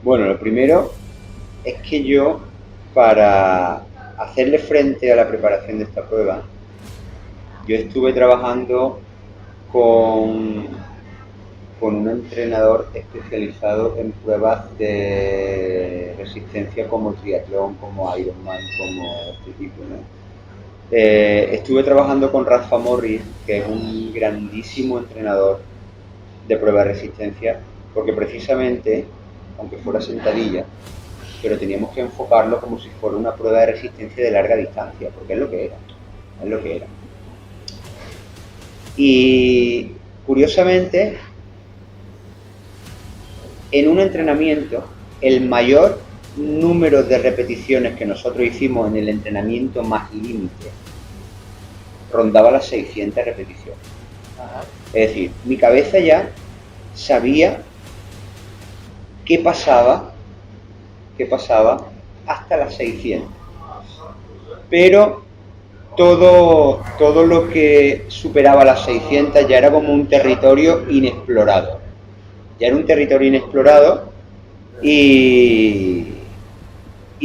Bueno, lo primero es que yo, para hacerle frente a la preparación de esta prueba, yo estuve trabajando con un entrenador especializado en pruebas de resistencia como triatlón, como Ironman, como este tipo, ¿no? Estuve trabajando con Rafa Morris, que es un grandísimo entrenador de prueba de resistencia, porque precisamente, aunque fuera sentadilla, pero teníamos que enfocarlo como si fuera una prueba de resistencia de larga distancia, porque es lo que era. Y curiosamente, en un entrenamiento, el mayor número de repeticiones que nosotros hicimos en el entrenamiento más límite rondaba las 600 repeticiones. Ajá. Es decir, mi cabeza ya sabía qué pasaba hasta las 600. Pero todo lo que superaba las 600 ya era como un territorio inexplorado. Y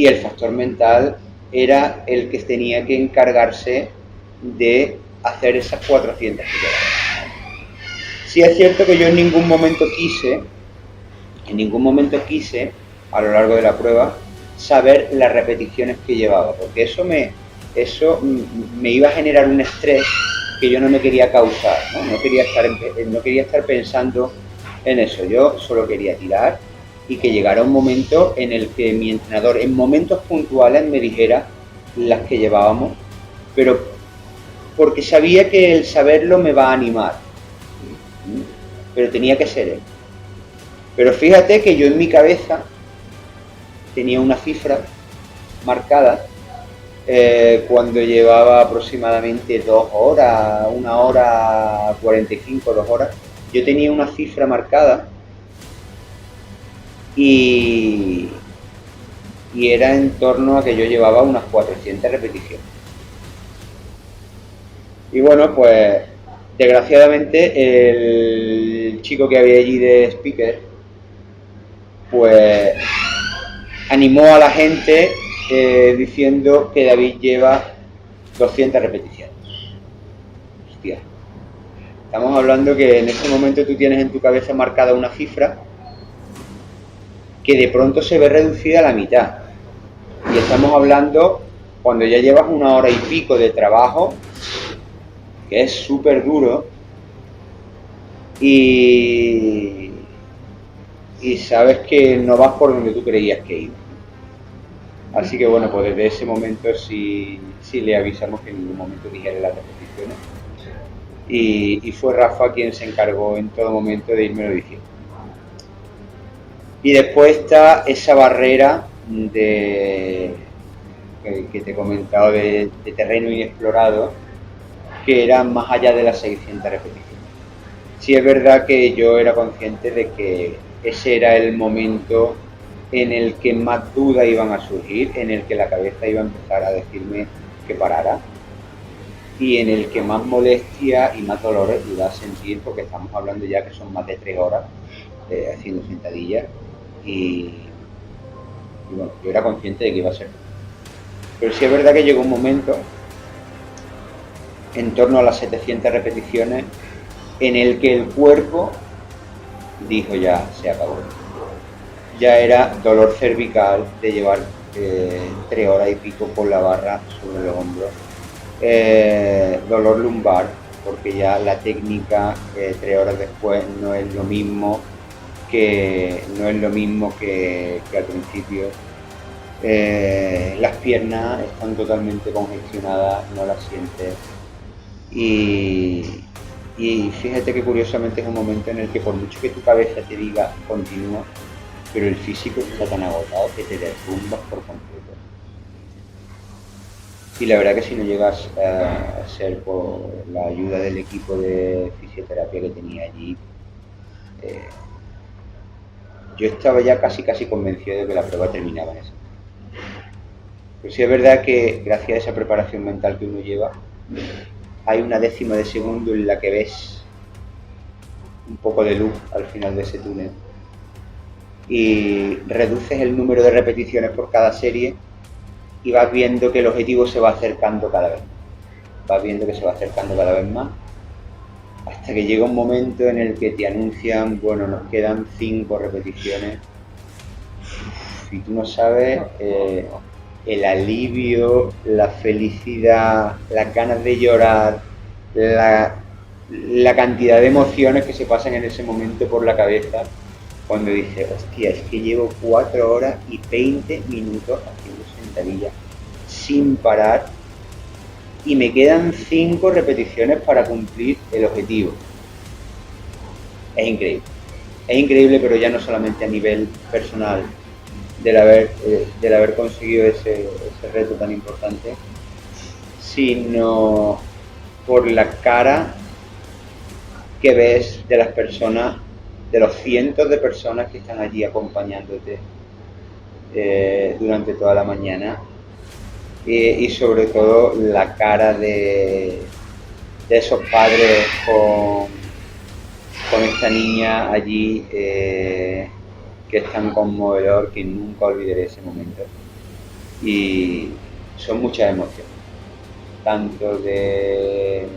el factor mental era el que tenía que encargarse de hacer esas 400 que quedaban. Sí es cierto que yo en ningún momento quise, a lo largo de la prueba, saber las repeticiones que llevaba, porque eso me iba a generar un estrés que yo no me quería causar, ¿no? No quería estar pensando en eso. Yo solo quería tirar y que llegara un momento en el que mi entrenador, en momentos puntuales, me dijera las que llevábamos, pero porque sabía que el saberlo me va a animar, pero tenía que ser él. Pero fíjate que yo en mi cabeza tenía una cifra marcada cuando llevaba aproximadamente 2 horas, 1 hora 45, 2 horas. Yo tenía una cifra marcada y era en torno a que yo llevaba unas 400 repeticiones. Y bueno, pues desgraciadamente el chico que había allí de speaker pues animó a la gente diciendo que David lleva 200 repeticiones. Hostia. Estamos hablando que en ese momento tú tienes en tu cabeza marcada una cifra que de pronto se ve reducida a la mitad. Y estamos hablando cuando ya llevas 1 hora y pico de trabajo, que es súper duro, y sabes que no vas por donde tú creías que ibas. Así que bueno, pues desde ese momento sí le avisamos que en ningún momento dijera las repeticiones. Y fue Rafa quien se encargó en todo momento de irme lo diciendo. Y después está esa barrera que te he comentado de terreno inexplorado, que era más allá de las 600 repeticiones. Sí es verdad que yo era consciente de que ese era el momento en el que más dudas iban a surgir, en el que la cabeza iba a empezar a decirme que parara y en el que más molestia y más dolores iba a sentir, porque estamos hablando ya que son más de 3 horas haciendo sentadillas y bueno, yo era consciente de que iba a ser. Pero sí es verdad que llegó un momento en torno a las 700 repeticiones en el que el cuerpo dijo ya, se acabó. Ya era dolor cervical de llevar 3 horas y pico con la barra sobre los hombros, dolor lumbar, porque ya la técnica 3 horas después no es lo mismo que al principio. Las piernas están totalmente congestionadas, no las sientes. Y fíjate que curiosamente es un momento en el que por mucho que tu cabeza te diga continúa, pero el físico está tan agotado que te derrumbas por completo. Y la verdad que si no llegas a ser por la ayuda del equipo de fisioterapia que tenía allí, yo estaba ya casi convencido de que la prueba terminaba en eso. Pero sí es verdad que gracias a esa preparación mental que uno lleva, hay una décima de segundo en la que ves un poco de luz al final de ese túnel y reduces el número de repeticiones por cada serie y vas viendo que el objetivo se va acercando cada vez más. Vas viendo que se va acercando cada vez más, hasta que llega un momento en el que te anuncian, bueno, nos quedan 5 repeticiones. Y tú no sabes el alivio, la felicidad, las ganas de llorar, la cantidad de emociones que se pasan en ese momento por la cabeza cuando dices, hostia, es que llevo 4 horas y 20 minutos haciendo sentadillas sin parar y me quedan 5 repeticiones para cumplir el objetivo. Es increíble, pero ya no solamente a nivel personal del haber conseguido ese reto tan importante, sino por la cara que ves de las personas, de los cientos de personas que están allí acompañándote durante toda la mañana, y sobre todo la cara de esos padres con esta niña allí, que es tan conmovedor que nunca olvidaré ese momento. Y son muchas emociones, tanto de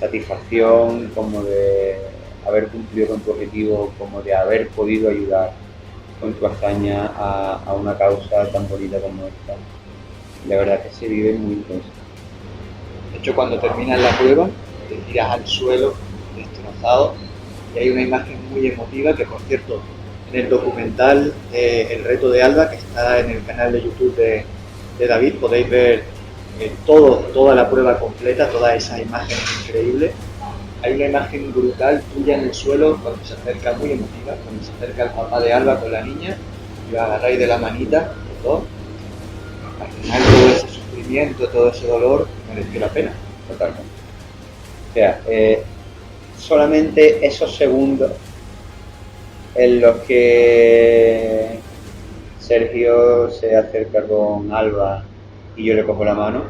satisfacción como de haber cumplido con tu objetivo, como de haber podido ayudar con tu hazaña a una causa tan bonita como esta. La verdad que se vive muy intenso. De hecho, cuando terminas la prueba, te tiras al suelo destrozado y hay una imagen muy emotiva que, por cierto, en el documental El reto de Alba, que está en el canal de YouTube de David, podéis ver toda la prueba completa, todas esas imágenes increíbles. Hay una imagen brutal tuya en el suelo cuando se acerca, muy emotiva, cuando se acerca el papá de Alba con la niña y la agarráis de la manita, los dos. Al final todo ese sufrimiento, todo ese dolor mereció la pena. Totalmente. O sea, solamente esos segundos en los que Sergio se acerca con Alba y yo le cojo la mano,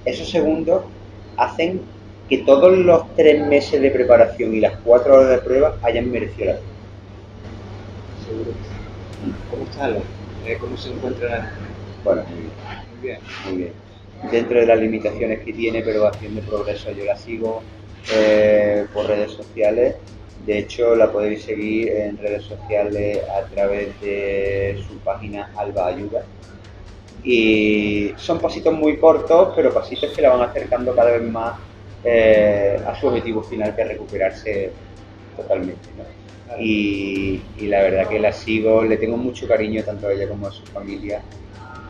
esos segundos hacen que todos los 3 meses de preparación y las 4 horas de prueba hayan merecido la pena. Seguro. ¿Cómo está Alba? ¿Cómo se encuentra? Bueno, Muy bien. muy bien. Dentro de las limitaciones que tiene, pero va haciendo progreso. Yo la sigo por redes sociales. De hecho, la podéis seguir en redes sociales a través de su página Alba Ayuda. Y son pasitos muy cortos, pero pasitos que la van acercando cada vez más a su objetivo final, que es recuperarse totalmente, ¿no? Y la verdad que la sigo, le tengo mucho cariño tanto a ella como a su familia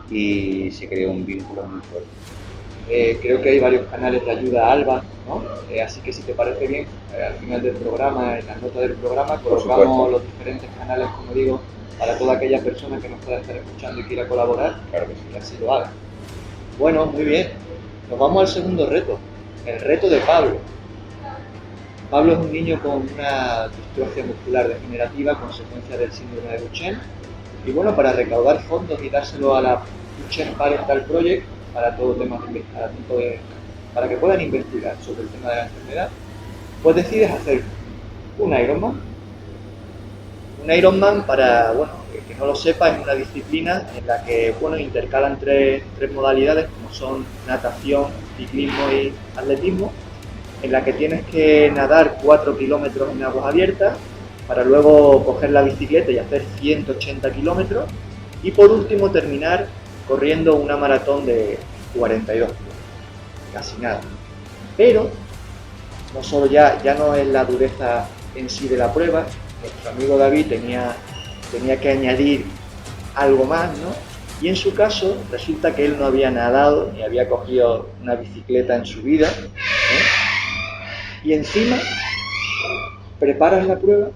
y se creó un vínculo muy fuerte. Creo que hay varios canales de ayuda a Alba, ¿no? Así que si te parece bien, al final del programa, en la nota del programa, colocamos los diferentes canales, como digo, para toda aquella persona que nos pueda estar escuchando y quiera colaborar, Claro que sí. que así lo haga. Bueno, muy bien. Nos vamos al segundo reto, el reto de Pablo. Pablo es un niño con una distrofia muscular degenerativa, consecuencia del síndrome de Duchenne. Y bueno, para recaudar fondos y dárselo a la Duchenne Parental Project, para todo tema para que puedan investigar sobre el tema de la enfermedad, pues decides hacer un Ironman. Un Ironman, para, bueno, que no lo sepa, es una disciplina en la que, bueno, intercalan tres modalidades, como son natación, ciclismo y atletismo, en la que tienes que nadar 4 kilómetros en aguas abiertas, para luego coger la bicicleta y hacer 180 kilómetros, y por último terminar corriendo una maratón de 42 kilómetros, casi nada. Pero no solo ya no es la dureza en sí de la prueba, nuestro amigo David tenía que añadir algo más, ¿no? Y en su caso resulta que él no había nadado ni había cogido una bicicleta en su vida, y encima preparas la prueba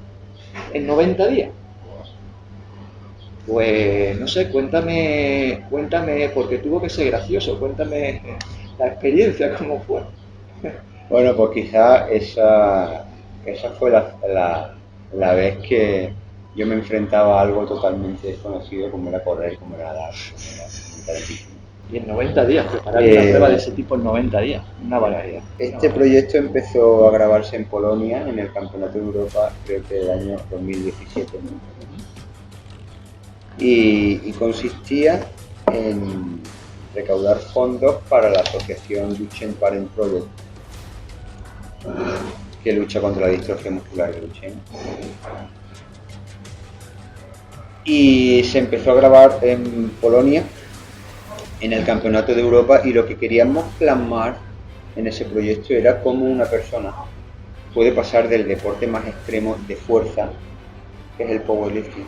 en 90 días. Pues no sé, cuéntame, porque tuvo que ser gracioso, cuéntame la experiencia, cómo fue. Bueno, pues quizá esa fue la vez que yo me enfrentaba a algo totalmente desconocido, como era correr, como era nadar, como era montar en bici. Y en 90 días, preparar una prueba de ese tipo en 90 días, una barbaridad. Este proyecto empezó a grabarse en Polonia, en el Campeonato de Europa, creo que del año 2017, ¿no? Y consistía en recaudar fondos para la asociación Duchenne Parent Project, que lucha contra la distrofia muscular de Duchenne. Y se empezó a grabar en Polonia, en el Campeonato de Europa, y lo que queríamos plasmar en ese proyecto era cómo una persona puede pasar del deporte más extremo de fuerza, que es el powerlifting,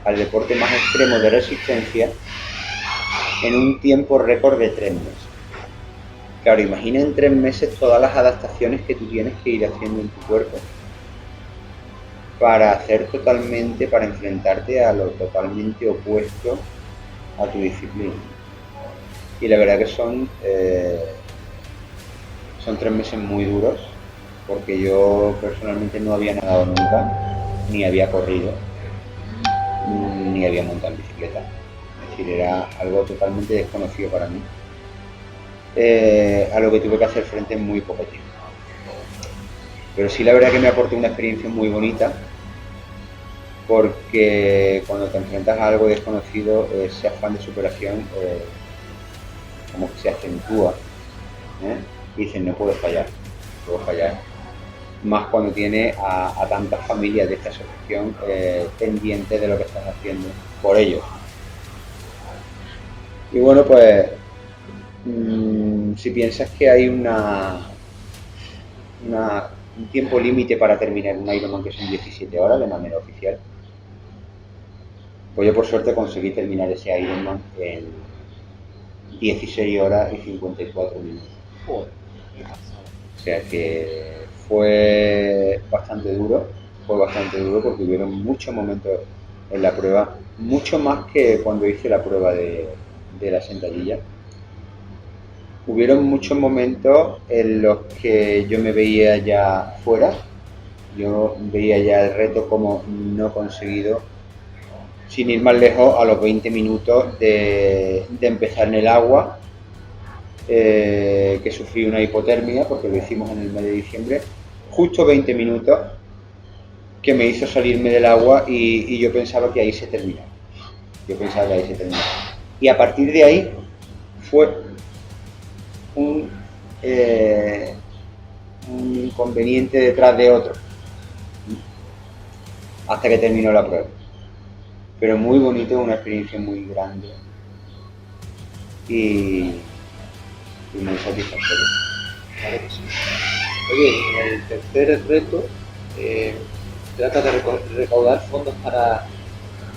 al deporte más extremo de resistencia en un tiempo récord de 3 meses. Claro, imagina en 3 meses todas las adaptaciones que tú tienes que ir haciendo en tu cuerpo para enfrentarte a lo totalmente opuesto a tu disciplina. Y la verdad que son 3 meses muy duros, porque yo personalmente no había nadado nunca, ni había corrido, ni había montado en bicicleta. Es decir, era algo totalmente desconocido para mí, a lo que tuve que hacer frente en muy poco tiempo. Pero sí, la verdad que me aportó una experiencia muy bonita, porque cuando te enfrentas a algo desconocido, ese afán de superación como que se acentúa, y dices, no puedo fallar. Más cuando tienes a tantas familias de esta asociación pendientes de lo que estás haciendo por ellos. Y bueno, pues si piensas que hay un tiempo límite para terminar un Ironman, que son 17 horas de manera oficial, pues yo por suerte conseguí terminar ese Ironman en 16 horas y 54 minutos. O sea que fue bastante duro porque hubieron muchos momentos en la prueba, mucho más que cuando hice la prueba de la sentadilla. Hubieron muchos momentos en los que yo me veía ya fuera, yo veía ya el reto como no conseguido, sin ir más lejos, a los 20 minutos de empezar en el agua, que sufrí una hipotermia porque lo hicimos en el mes de diciembre, justo 20 minutos que me hizo salirme del agua y yo pensaba que ahí se terminaba. Y a partir de ahí fue un inconveniente detrás de otro, hasta que terminó la prueba. Pero muy bonito, una experiencia muy grande y muy satisfactoria. Claro que sí. Oye, en el tercer reto trata de recaudar fondos para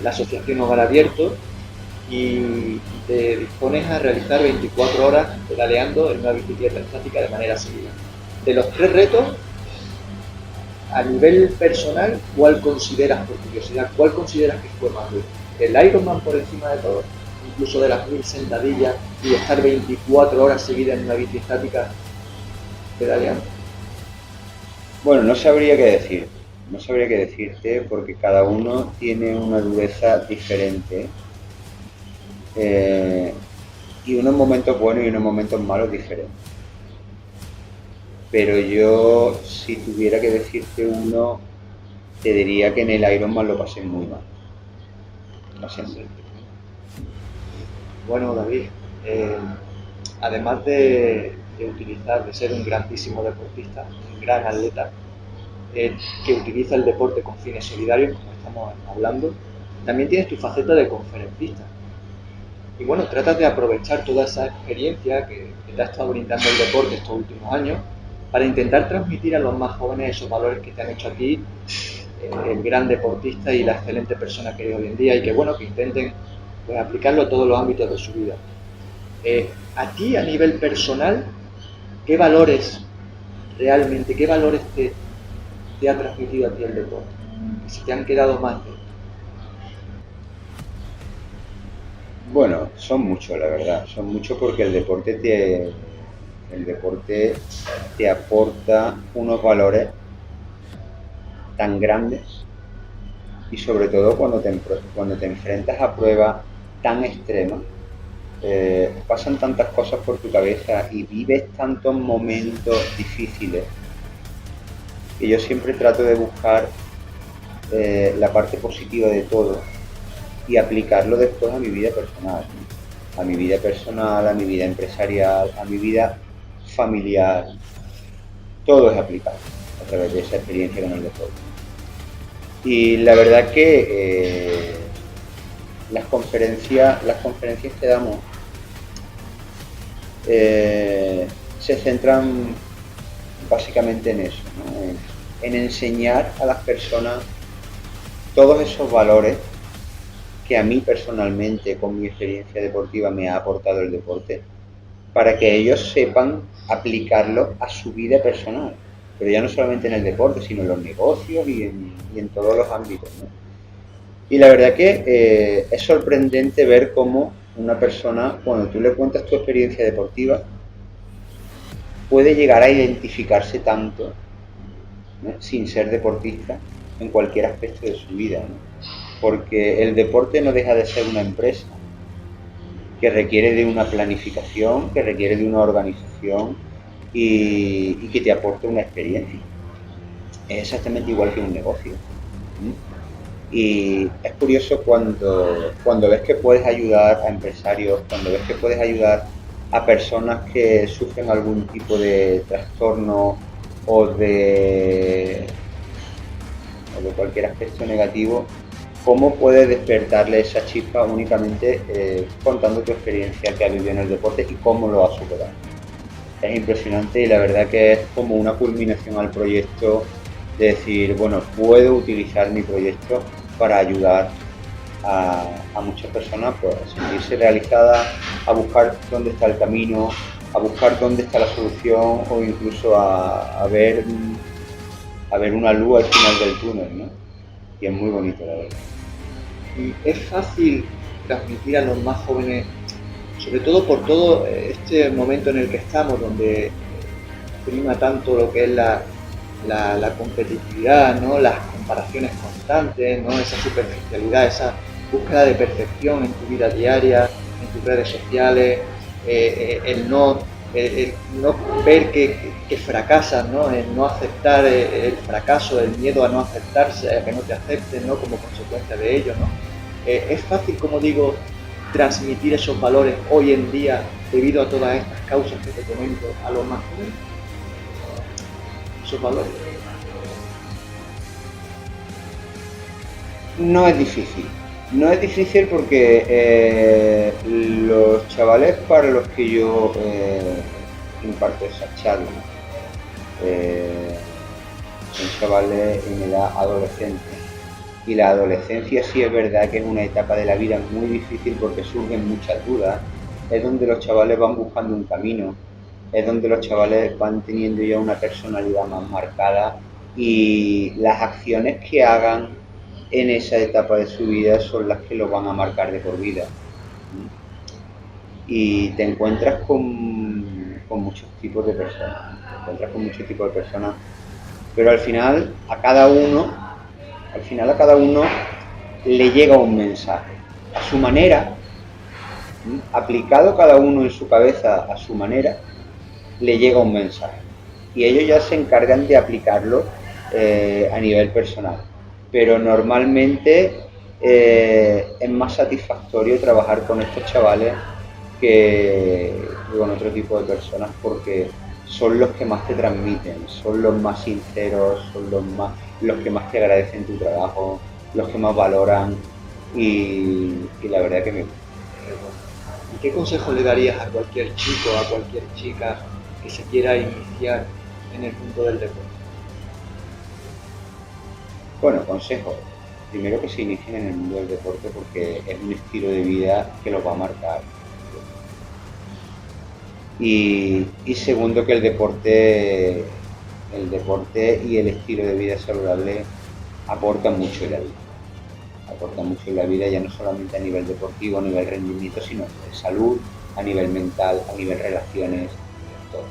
la asociación Hogar Abierto y te dispones a realizar 24 horas pedaleando en una bicicleta estática de manera seguida. De los 3 retos, a nivel personal, ¿cuál consideras, por curiosidad, que fue más duro? ¿El Ironman por encima de todo? Incluso de las 1000 sentadillas y de estar 24 horas seguidas en una bici estática pedaleando. Bueno, no sabría qué decirte porque cada uno tiene una dureza diferente, y unos momentos buenos y unos momentos malos diferentes. Pero yo, si tuviera que decirte uno, te diría que en el Ironman lo pasé muy mal. Bueno, David, además de ser un grandísimo deportista, un gran atleta, que utiliza el deporte con fines solidarios, como estamos hablando, también tienes tu faceta de conferencista. Y bueno, tratas de aprovechar toda esa experiencia que te ha estado brindando el deporte estos últimos años para intentar transmitir a los más jóvenes esos valores que te han hecho a ti el gran deportista y la excelente persona que eres hoy en día, y que bueno, que intenten pues aplicarlo a todos los ámbitos de su vida. A ti, a nivel personal, ¿qué valores te ha transmitido a ti el deporte? ¿Que se te han quedado más de? Bueno, son muchos, la verdad, son muchos porque el deporte te aporta unos valores tan grandes, y sobre todo cuando te enfrentas a pruebas tan extremas, pasan tantas cosas por tu cabeza y vives tantos momentos difíciles que yo siempre trato de buscar la parte positiva de todo y aplicarlo después a mi vida personal. a mi vida personal, a mi vida empresarial, a mi vida familiar. Todo es aplicable a través de esa experiencia con el deporte. Y la verdad que las conferencias que damos se centran básicamente en eso, ¿no? En enseñar a las personas todos esos valores que a mí personalmente, con mi experiencia deportiva, me ha aportado el deporte, para que ellos sepan aplicarlo a su vida personal, pero ya no solamente en el deporte, sino en los negocios y en todos los ámbitos, ¿no? Y la verdad que es sorprendente ver cómo una persona, cuando tú le cuentas tu experiencia deportiva, puede llegar a identificarse tanto, ¿no?, sin ser deportista, en cualquier aspecto de su vida, ¿no? Porque el deporte no deja de ser una empresa que requiere de una planificación, que requiere de una organización y que te aporte una experiencia. Es exactamente igual que un negocio. Y es curioso cuando ves que puedes ayudar a empresarios, cuando ves que puedes ayudar a personas que sufren algún tipo de trastorno o de cualquier aspecto negativo, cómo puedes despertarle esa chispa únicamente contando tu experiencia que has vivido en el deporte y cómo lo has superado. Es impresionante y la verdad que es como una culminación al proyecto de decir, bueno, puedo utilizar mi proyecto para ayudar a muchas personas pues, a sentirse realizadas, a buscar dónde está el camino, a buscar dónde está la solución o incluso a ver una luz al final del túnel, ¿no? Y es muy bonito, la verdad. Y es fácil transmitir a los más jóvenes, sobre todo por todo este momento en el que estamos, donde prima tanto lo que es la competitividad, ¿no?, las comparaciones constantes, ¿no?, esa superficialidad, esa búsqueda de perfección en tu vida diaria, en tus redes sociales, el no ver que fracasas, ¿no?, el no aceptar el fracaso, el miedo a no aceptarse, a que no te acepten, ¿no?, como consecuencia de ello, ¿no? Es fácil, como digo, transmitir esos valores hoy en día debido a todas estas causas que te comento a los más jóvenes. Esos valores. No es difícil porque los chavales para los que yo imparto esas charlas son chavales en edad adolescente y la adolescencia sí es verdad que es una etapa de la vida muy difícil porque surgen muchas dudas, es donde los chavales van buscando un camino, es donde los chavales van teniendo ya una personalidad más marcada y las acciones que hagan en esa etapa de su vida son las que lo van a marcar de por vida. Y te encuentras con muchos tipos de personas, pero al final a cada uno le llega un mensaje, a su manera, aplicado cada uno en su cabeza a su manera, le llega un mensaje y ellos ya se encargan de aplicarlo a nivel personal, pero normalmente es más satisfactorio trabajar con estos chavales que con otro tipo de personas porque son los que más te transmiten, son los más sinceros, son los que más te agradecen tu trabajo, los que más valoran y la verdad que me gusta. ¿Y qué consejo le darías a cualquier chico, a cualquier chica que se quiera iniciar en el mundo del deporte? Bueno, consejo. Primero que se inicien en el mundo del deporte porque es un estilo de vida que los va a marcar. Y segundo que el deporte y el estilo de vida saludable aportan mucho en la vida. Ya no solamente a nivel deportivo, a nivel rendimiento, sino de salud, a nivel mental, a nivel relaciones, todo.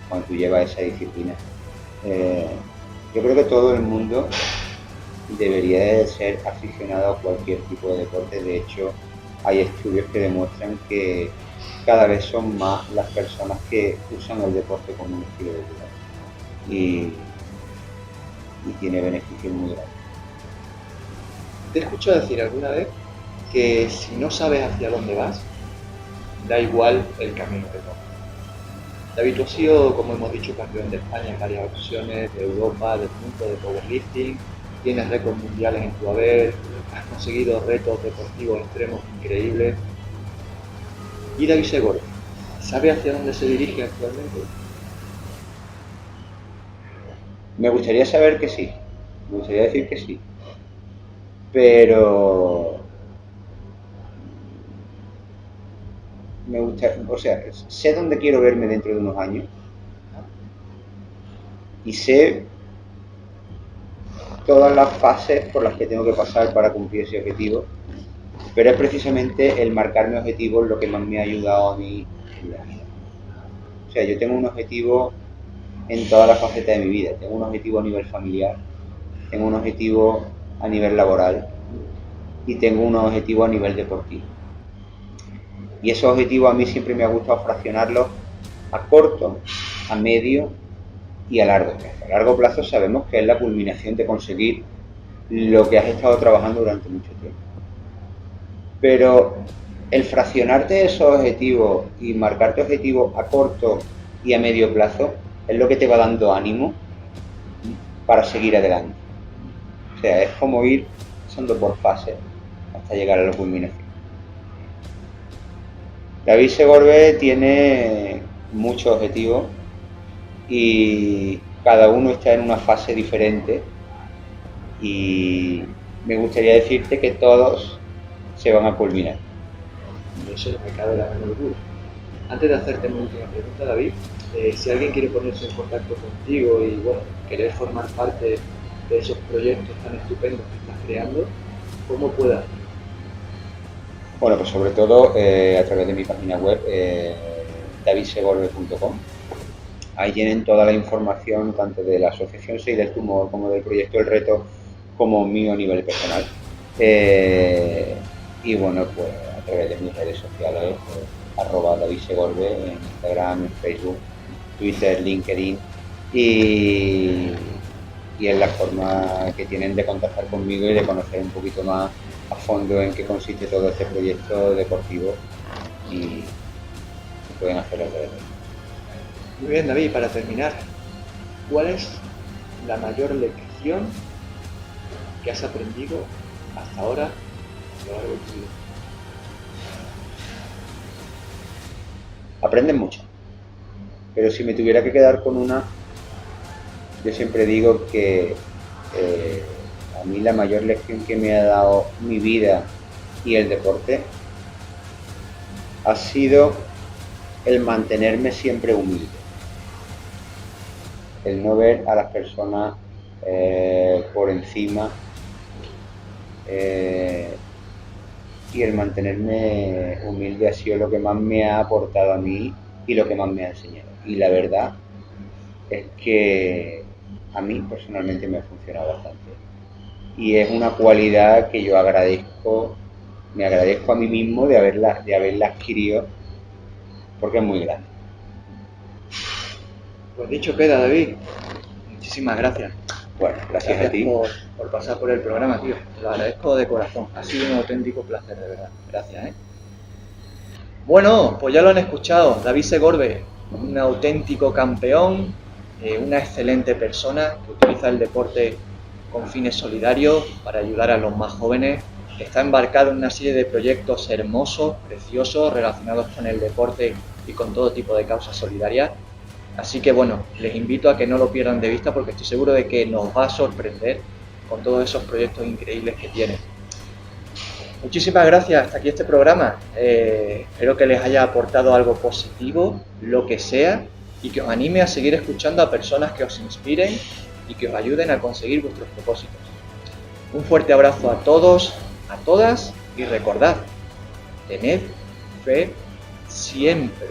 Cuando tú llevas esa disciplina. Yo creo que todo el mundo debería de ser aficionado a cualquier tipo de deporte. De hecho, hay estudios que demuestran que cada vez son más las personas que usan el deporte como un estilo de vida y tiene beneficios muy grandes. Te he escuchado decir alguna vez que si no sabes hacia dónde vas, da igual el camino que tomes. David, tú has sido, como hemos dicho, campeón de España en varias ocasiones, de Europa, del mundo de powerlifting, tienes récords mundiales en tu haber, has conseguido retos deportivos extremos increíbles. Y David Segorbe, ¿sabe hacia dónde se dirige actualmente? Me gustaría saber que sí, me gustaría decir que sí, pero me gusta, o sea, sé dónde quiero verme dentro de unos años y sé todas las fases por las que tengo que pasar para cumplir ese objetivo, pero es precisamente el marcarme objetivos lo que más me ha ayudado a mí en la vida. O sea, yo tengo un objetivo en todas las facetas de mi vida. Tengo un objetivo a nivel familiar, tengo un objetivo a nivel laboral y tengo un objetivo a nivel deportivo. Y esos objetivos a mí siempre me ha gustado fraccionarlos a corto, a medio y a largo plazo. A largo plazo sabemos que es la culminación de conseguir lo que has estado trabajando durante mucho tiempo. Pero el fraccionarte esos objetivos y marcarte objetivos a corto y a medio plazo es lo que te va dando ánimo para seguir adelante. O sea, es como ir pasando por fases hasta llegar a la culminación. David Segorbe tiene muchos objetivos y cada uno está en una fase diferente y me gustaría decirte que todos se van a culminar. Eso no me cabe la menor duda. Antes de hacerte mi última pregunta, David, si alguien quiere ponerse en contacto contigo y bueno, querer formar parte de esos proyectos tan estupendos que estás creando, ¿cómo puede hacerlo? Bueno, pues sobre todo a través de mi página web davidsegorbe.com. Ahí tienen toda la información tanto de la asociación 6 del tumor como del proyecto El Reto como mío a nivel personal. Y bueno, pues a través de mis redes sociales, @davidsegorbe en Instagram, en Facebook, Twitter, LinkedIn y es la forma que tienen de contactar conmigo y de conocer un poquito más a fondo en qué consiste todo este proyecto deportivo y pueden hacerlo de verdad. Muy bien, David, para terminar, ¿cuál es la mayor lección que has aprendido hasta ahora a lo largo de tu vida? Aprenden mucho, pero si me tuviera que quedar con una, yo siempre digo que a mí la mayor lección que me ha dado mi vida y el deporte ha sido el mantenerme siempre humilde, el no ver a las personas por encima y el mantenerme humilde ha sido lo que más me ha aportado a mí y lo que más me ha enseñado. Y la verdad es que a mí personalmente me ha funcionado bastante. Y es una cualidad que yo agradezco, me agradezco a mí mismo de haberla adquirido porque es muy grande. Pues dicho queda, David. Muchísimas gracias. Bueno, gracias a ti. por pasar por el programa, tío. Te lo agradezco de corazón. Ha sido un auténtico placer, de verdad. Gracias, ¿eh? Bueno, pues ya lo han escuchado. David Segorbe, un auténtico campeón, una excelente persona que utiliza el deporte con fines solidarios para ayudar a los más jóvenes. Está embarcado en una serie de proyectos hermosos, preciosos, relacionados con el deporte y con todo tipo de causas solidarias. Así que bueno, les invito a que no lo pierdan de vista porque estoy seguro de que nos va a sorprender con todos esos proyectos increíbles que tiene. Muchísimas gracias, hasta aquí este programa. Espero que les haya aportado algo positivo, lo que sea, y que os anime a seguir escuchando a personas que os inspiren y que os ayuden a conseguir vuestros propósitos. Un fuerte abrazo a todos, a todas, y recordad, tened fe siempre.